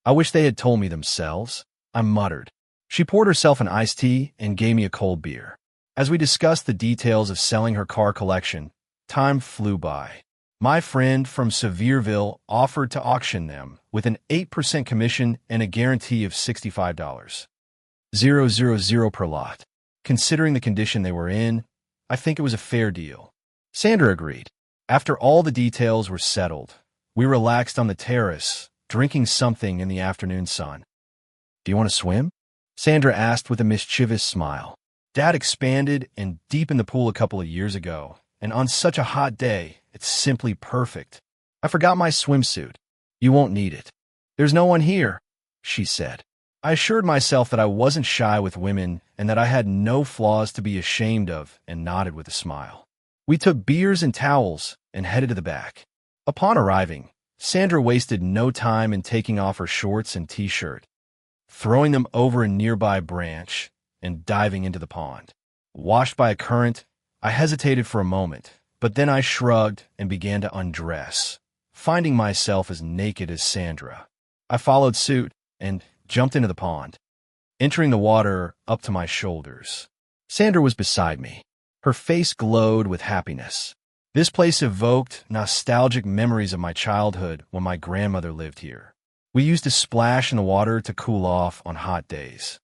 "I wish they had told me themselves," I muttered. She poured herself an iced tea and gave me a cold beer. As we discussed the details of selling her car collection, time flew by. My friend from Sevierville offered to auction them with an 8% commission and a guarantee of $65,000 per lot. Considering the condition they were in, I think it was a fair deal. Sandra agreed. After all the details were settled, we relaxed on the terrace, drinking something in the afternoon sun. "Do you want to swim?" Sandra asked with a mischievous smile. Dad expanded and deepened the pool a couple of years ago, and on such a hot day, it's simply perfect. "I forgot my swimsuit." "You won't need it." "There's no one here," she said. I assured myself that I wasn't shy with women and that I had no flaws to be ashamed of and nodded with a smile. We took beers and towels and headed to the back. Upon arriving, Sandra wasted no time in taking off her shorts and t-shirt, throwing them over a nearby branch, and diving into the pond. Washed by a current, I hesitated for a moment, but then I shrugged and began to undress, finding myself as naked as Sandra. I followed suit and jumped into the pond, entering the water up to my shoulders. Sandra was beside me. Her face glowed with happiness. This place evoked nostalgic memories of my childhood when my grandmother lived here. We used to splash in the water to cool off on hot days,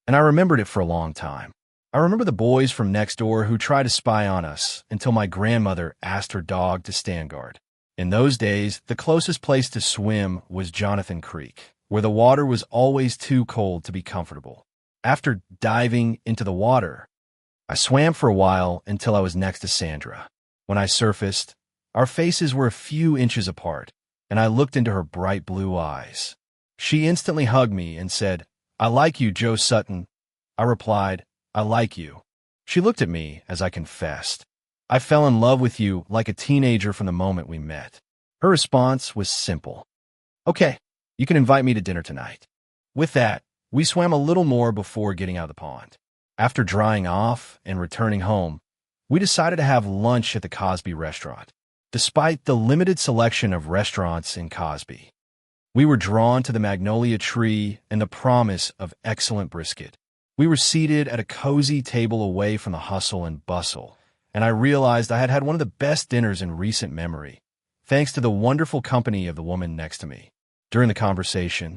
and I remembered it for a long time. I remember the boys from next door who tried to spy on us until my grandmother asked her dog to stand guard. In those days, the closest place to swim was Jonathan Creek, where the water was always too cold to be comfortable. After diving into the water, I swam for a while until I was next to Sandra. When I surfaced, our faces were a few inches apart, and I looked into her bright blue eyes. She instantly hugged me and said, "I like you, Joe Sutton." I replied, "I like you." She looked at me as I confessed, "I fell in love with you like a teenager from the moment we met." Her response was simple. "Okay, you can invite me to dinner tonight." With that, we swam a little more before getting out of the pond. After drying off and returning home, we decided to have lunch at the Cosby restaurant. Despite the limited selection of restaurants in Cosby, we were drawn to the magnolia tree and the promise of excellent brisket. We were seated at a cozy table away from the hustle and bustle, and I realized I had had one of the best dinners in recent memory, thanks to the wonderful company of the woman next to me. During the conversation,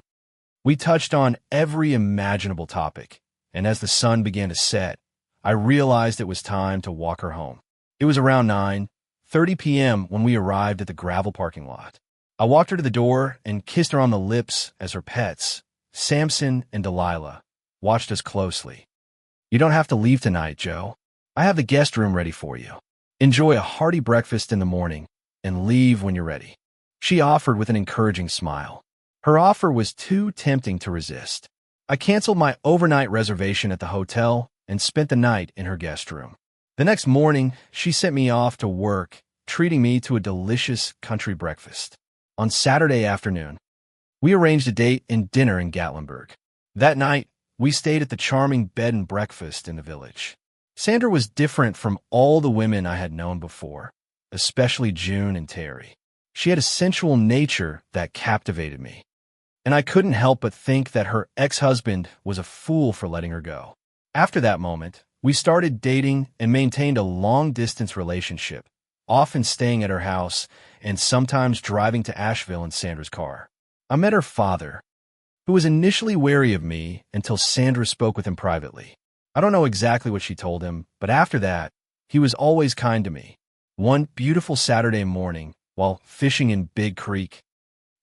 we touched on every imaginable topic, and as the sun began to set, I realized it was time to walk her home. It was around 9:30 p.m. when we arrived at the gravel parking lot. I walked her to the door and kissed her on the lips as her pets, Samson and Delilah, watched us closely. "You don't have to leave tonight, Joe. I have the guest room ready for you. Enjoy a hearty breakfast in the morning and leave when you're ready," she offered with an encouraging smile. Her offer was too tempting to resist. I canceled my overnight reservation at the hotel and spent the night in her guest room. The next morning, she sent me off to work, treating me to a delicious country breakfast. On Saturday afternoon, we arranged a date and dinner in Gatlinburg. That night, we stayed at the charming bed and breakfast in the village. Sandra was different from all the women I had known before, especially June and Terry. She had a sensual nature that captivated me, and I couldn't help but think that her ex-husband was a fool for letting her go. After that moment, we started dating and maintained a long-distance relationship, often staying at her house and sometimes driving to Asheville in Sandra's car. I met her father, who was initially wary of me until Sandra spoke with him privately. I don't know exactly what she told him, but after that, he was always kind to me. One beautiful Saturday morning, while fishing in Big Creek,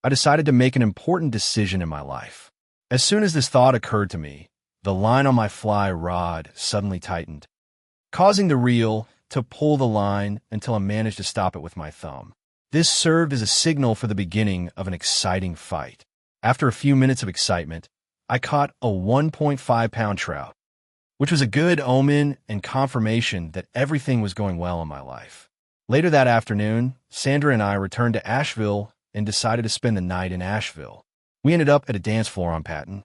I decided to make an important decision in my life. As soon as this thought occurred to me, the line on my fly rod suddenly tightened, causing the reel to pull the line until I managed to stop it with my thumb. This served as a signal for the beginning of an exciting fight. After a few minutes of excitement, I caught a 1.5-pound trout, which was a good omen and confirmation that everything was going well in my life. Later that afternoon, Sandra and I returned to Asheville and decided to spend the night in Asheville. We ended up at a dance floor on Patton,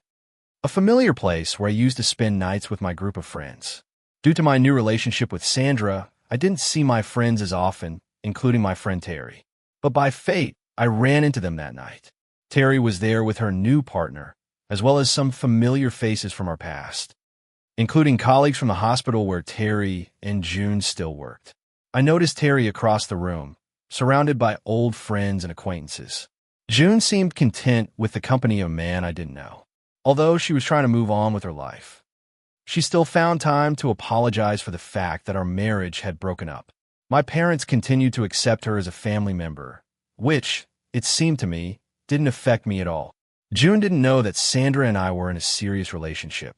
a familiar place where I used to spend nights with my group of friends. Due to my new relationship with Sandra, I didn't see my friends as often, including my friend Terry. But by fate, I ran into them that night. Terry was there with her new partner, as well as some familiar faces from our past, including colleagues from the hospital where Terry and June still worked. I noticed Terry across the room, surrounded by old friends and acquaintances. June seemed content with the company of a man I didn't know, although she was trying to move on with her life. She still found time to apologize for the fact that our marriage had broken up. My parents continued to accept her as a family member, which, it seemed to me, didn't affect me at all. June didn't know that Sandra and I were in a serious relationship,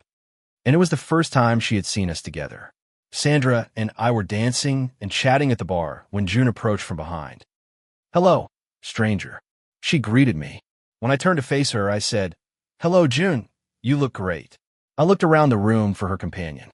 and it was the first time she had seen us together. Sandra and I were dancing and chatting at the bar when June approached from behind. "Hello, stranger," she greeted me. When I turned to face her, I said, "Hello, June. You look great." I looked around the room for her companion.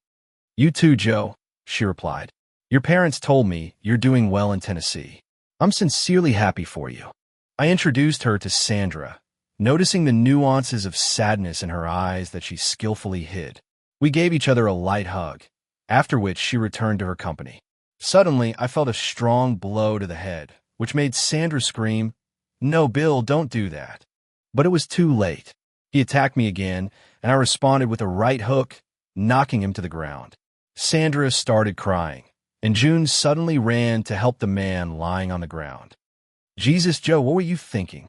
"You too, Joe," she replied. "Your parents told me you're doing well in Tennessee. I'm sincerely happy for you." I introduced her to Sandra, noticing the nuances of sadness in her eyes that she skillfully hid. We gave each other a light hug, after which she returned to her company. Suddenly, I felt a strong blow to the head, which made Sandra scream, "No, Bill, don't do that." But it was too late. He attacked me again, and I responded with a right hook, knocking him to the ground. Sandra started crying, and June suddenly ran to help the man lying on the ground. "Jesus, Joe, what were you thinking?"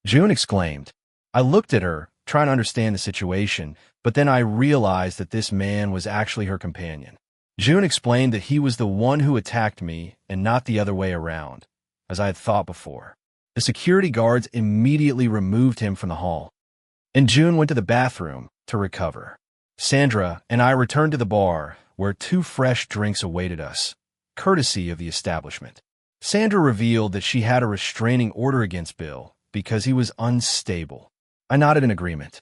June exclaimed. I looked at her, trying to understand the situation, but then I realized that this man was actually her companion. June explained that he was the one who attacked me and not the other way around, as I had thought before. The security guards immediately removed him from the hall, and June went to the bathroom to recover. Sandra and I returned to the bar, where 2 fresh drinks awaited us, courtesy of the establishment. Sandra revealed that she had a restraining order against Bill because he was unstable. I nodded in agreement,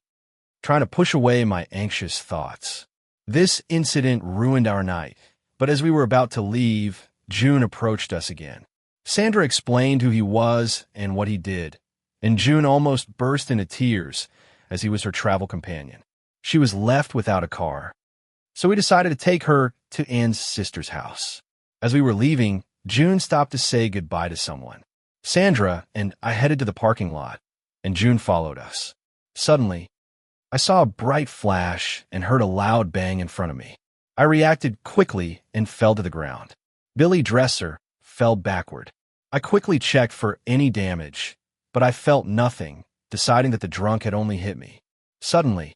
trying to push away my anxious thoughts. This incident ruined our night, but as we were about to leave, June approached us again. Sandra explained who he was and what he did, and June almost burst into tears as he was her travel companion. She was left without a car, so we decided to take her to Ann's sister's house. As we were leaving, June stopped to say goodbye to someone. Sandra and I headed to the parking lot, and June followed us. Suddenly, I saw a bright flash and heard a loud bang in front of me. I reacted quickly and fell to the ground. Billy Dresser fell backward. I quickly checked for any damage, but I felt nothing, deciding that the drunk had only hit me. Suddenly,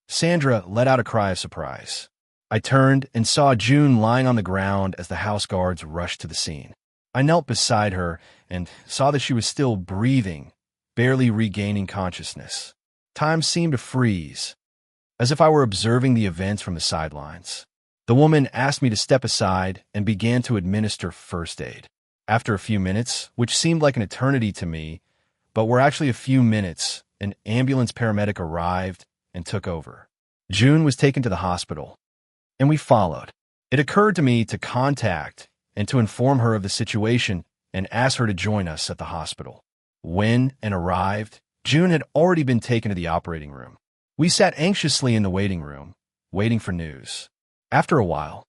Sandra let out a cry of surprise. I turned and saw June lying on the ground as the house guards rushed to the scene. I knelt beside her and saw that she was still breathing, barely regaining consciousness. Time seemed to freeze, as if I were observing the events from the sidelines. The woman asked me to step aside and began to administer first aid. After a few minutes, which seemed like an eternity to me, but were actually a few minutes, an ambulance paramedic arrived and took over. June was taken to the hospital, and we followed. It occurred to me to contact and to inform her of the situation and ask her to join us at the hospital. When and arrived, June had already been taken to the operating room. We sat anxiously in the waiting room, waiting for news. After a while,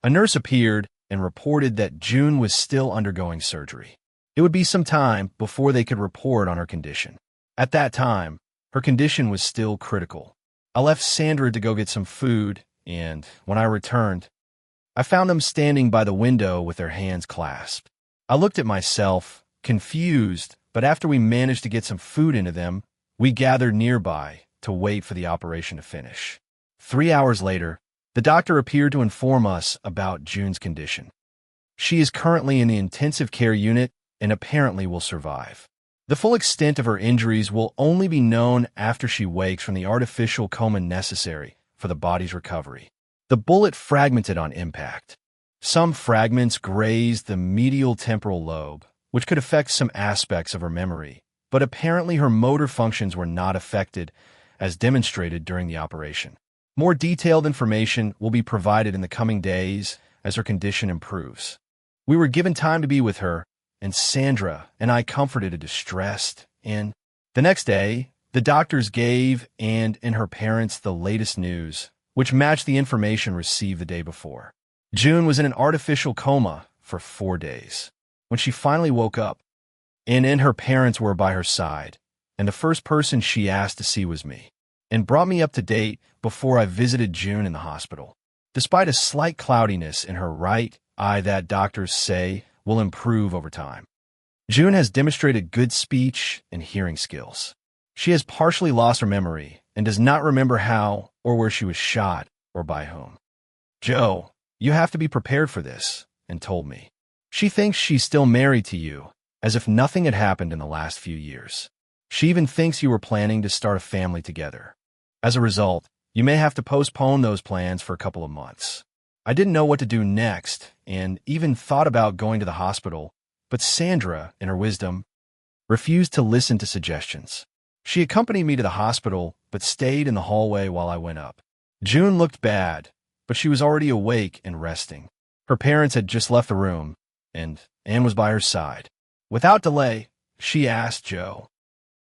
a nurse appeared and reported that June was still undergoing surgery. It would be some time before they could report on her condition. At that time, her condition was still critical. I left Sandra to go get some food, and when I returned, I found them standing by the window with their hands clasped. I looked at myself, confused, but after we managed to get some food into them, we gathered nearby to wait for the operation to finish. 3 hours later, the doctor appeared to inform us about June's condition. She is currently in the intensive care unit and apparently will survive. The full extent of her injuries will only be known after she wakes from the artificial coma necessary for the body's recovery. The bullet fragmented on impact, Some fragments grazed the medial temporal lobe, which could affect some aspects of her memory, but apparently her motor functions were not affected, as demonstrated during the operation. More detailed information will be provided in the coming days as her condition improves. We were given time to be with her, and Sandra and I comforted a distressed and the next day, the doctors gave and her parents the latest news, which matched the information received the day before. June was in an artificial coma for 4 days. When she finally woke up, and her parents were by her side, and the first person she asked to see was me, and brought me up to date before I visited June in the hospital. Despite a slight cloudiness in her right eye that doctors say will improve over time, June has demonstrated good speech and hearing skills. She has partially lost her memory and does not remember how or where she was shot or by whom. Joe, you have to be prepared for this, and told me. She thinks she's still married to you, as if nothing had happened in the last few years. She even thinks you were planning to start a family together. As a result, you may have to postpone those plans for a couple of months. I didn't know what to do next and even thought about going to the hospital, but Sandra, in her wisdom, refused to listen to suggestions. She accompanied me to the hospital, but stayed in the hallway while I went up. June looked bad, but she was already awake and resting. Her parents had just left the room, and Anne was by her side. Without delay, she asked Joe,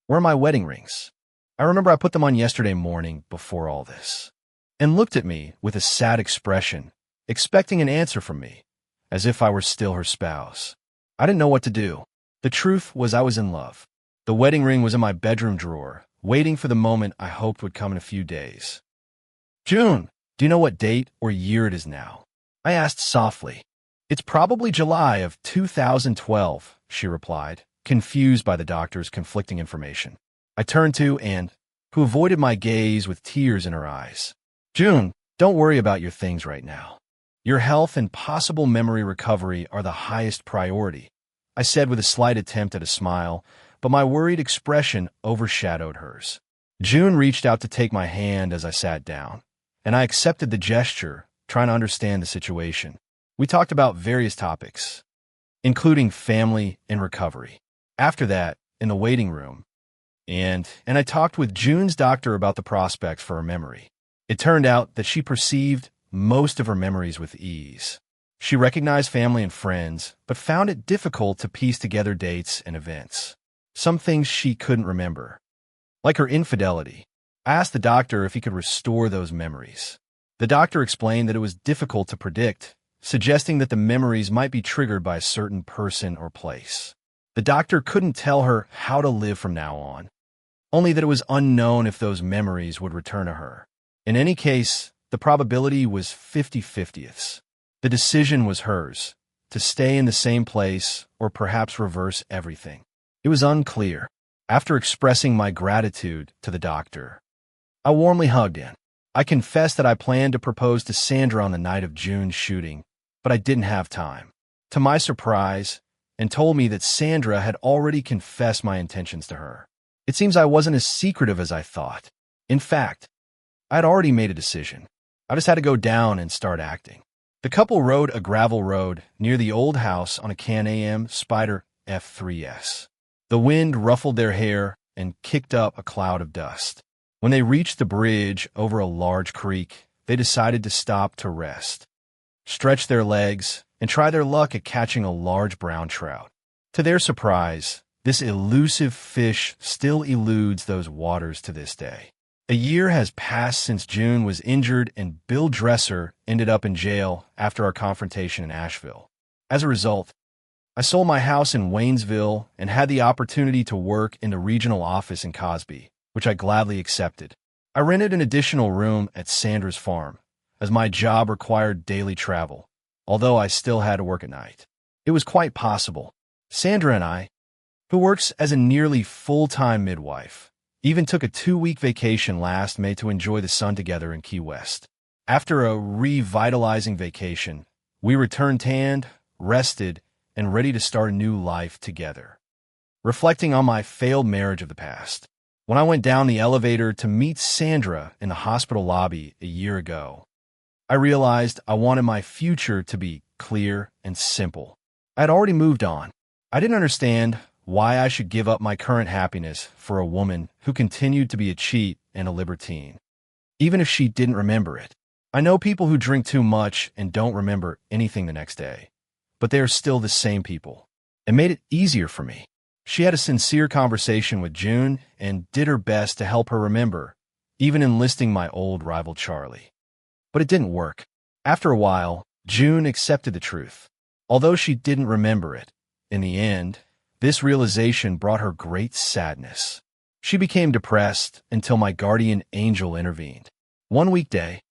"Where are my wedding rings?" I remember I put them on yesterday morning before all this, and looked at me with a sad expression, expecting an answer from me, as if I were still her spouse. I didn't know what to do. The truth was I was in love. The wedding ring was in my bedroom drawer, waiting for the moment I hoped would come in a few days. "June, do you know what date or year it is now?" I asked softly. "It's probably July of 2012, she replied, confused by the doctor's conflicting information. I turned to Anne, who avoided my gaze with tears in her eyes. "June, don't worry about your things right now. Your health and possible memory recovery are the highest priority," I said with a slight attempt at a smile, but my worried expression overshadowed hers. June reached out to take my hand as I sat down, and I accepted the gesture, trying to understand the situation. We talked about various topics, including family and recovery. After that, in the waiting room, and I talked with June's doctor about the prospects for her memory. It turned out that she perceived most of her memories with ease. She recognized family and friends, but found it difficult to piece together dates and events. Some things she couldn't remember, like her infidelity. I asked the doctor if he could restore those memories. The doctor explained that it was difficult to predict, suggesting that the memories might be triggered by a certain person or place. The doctor couldn't tell her how to live from now on, only that it was unknown if those memories would return to her. In any case, the probability was 50-50ths. The decision was hers, to stay in the same place or perhaps reverse everything. It was unclear. After expressing my gratitude to the doctor, I warmly hugged Anne. I confessed that I planned to propose to Sandra on the night of June's shooting, but I didn't have time. To my surprise, Anne told me that Sandra had already confessed my intentions to her. It seems I wasn't as secretive as I thought. In fact, I had already made a decision. I just had to go down and start acting. The couple rode a gravel road near the old house on a Can-Am Spyder F3S. The wind ruffled their hair and kicked up a cloud of dust. When they reached the bridge over a large creek, they decided to stop to rest, stretch their legs, and try their luck at catching a large brown trout. To their surprise, this elusive fish still eludes those waters to this day. A year has passed since June was injured and Bill Dresser ended up in jail after our confrontation in Asheville. As a result, I sold my house in Waynesville and had the opportunity to work in the regional office in Cosby, which I gladly accepted. I rented an additional room at Sandra's farm, as my job required daily travel, although I still had to work at night. It was quite possible. Sandra and I, who works as a nearly full-time midwife, even took a 2-week vacation last May to enjoy the sun together in Key West. After a revitalizing vacation, we returned tanned, rested, and ready to start a new life together. Reflecting on my failed marriage of the past, when I went down the elevator to meet Sandra in the hospital lobby a year ago, I realized I wanted my future to be clear and simple. I had already moved on. I didn't understand why I should give up my current happiness for a woman who continued to be a cheat and a libertine, even if she didn't remember it. I know people who drink too much and don't remember anything the next day, but they are still the same people. It made it easier for me. She had a sincere conversation with June and did her best to help her remember, even enlisting my old rival Charlie. But it didn't work. After a while, June accepted the truth. Although she didn't remember it, in the end, this realization brought her great sadness. She became depressed until my guardian angel intervened. One weekday,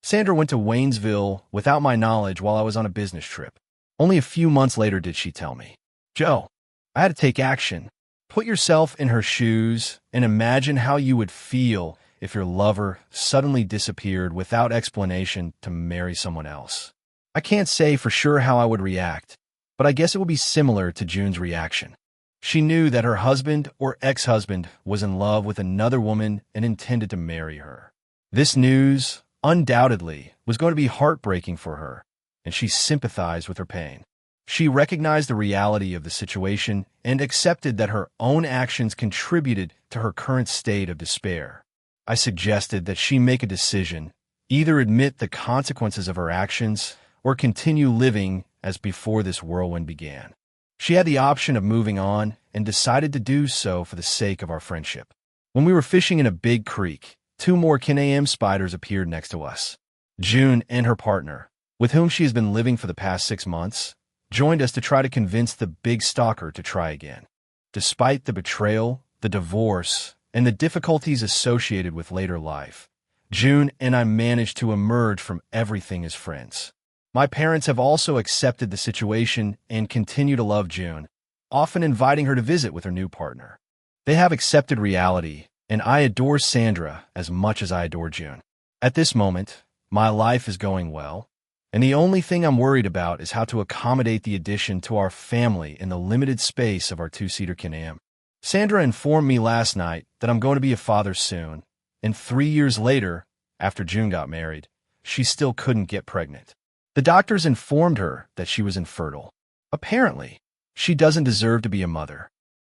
Sandra went to Waynesville without my knowledge while I was on a business trip. Only a few months later did she tell me, "Joe, I had to take action. Put yourself in her shoes and imagine how you would feel if your lover suddenly disappeared without explanation to marry someone else." I can't say for sure how I would react, but I guess it would be similar to June's reaction. She knew that her husband or ex-husband was in love with another woman and intended to marry her. This news, undoubtedly, was going to be heartbreaking for her, and she sympathized with her pain. She recognized the reality of the situation and accepted that her own actions contributed to her current state of despair. I suggested that she make a decision, either admit the consequences of her actions or continue living as before this whirlwind began. She had the option of moving on and decided to do so for the sake of our friendship. When we were fishing in a big creek, 2 more Can-Am spiders appeared next to us. June and her partner, with whom she has been living for the past 6 months, joined us to try to convince the big stalker to try again. Despite the betrayal, the divorce, and the difficulties associated with later life, June and I managed to emerge from everything as friends. My parents have also accepted the situation and continue to love June, often inviting her to visit with her new partner. They have accepted reality, and I adore Sandra as much as I adore June. At this moment, my life is going well, and the only thing I'm worried about is how to accommodate the addition to our family in the limited space of our 2-seater Can-Am. Sandra informed me last night that I'm going to be a father soon, and 3 years later, after June got married, she still couldn't get pregnant. The doctors informed her that she was infertile. Apparently, she doesn't deserve to be a mother.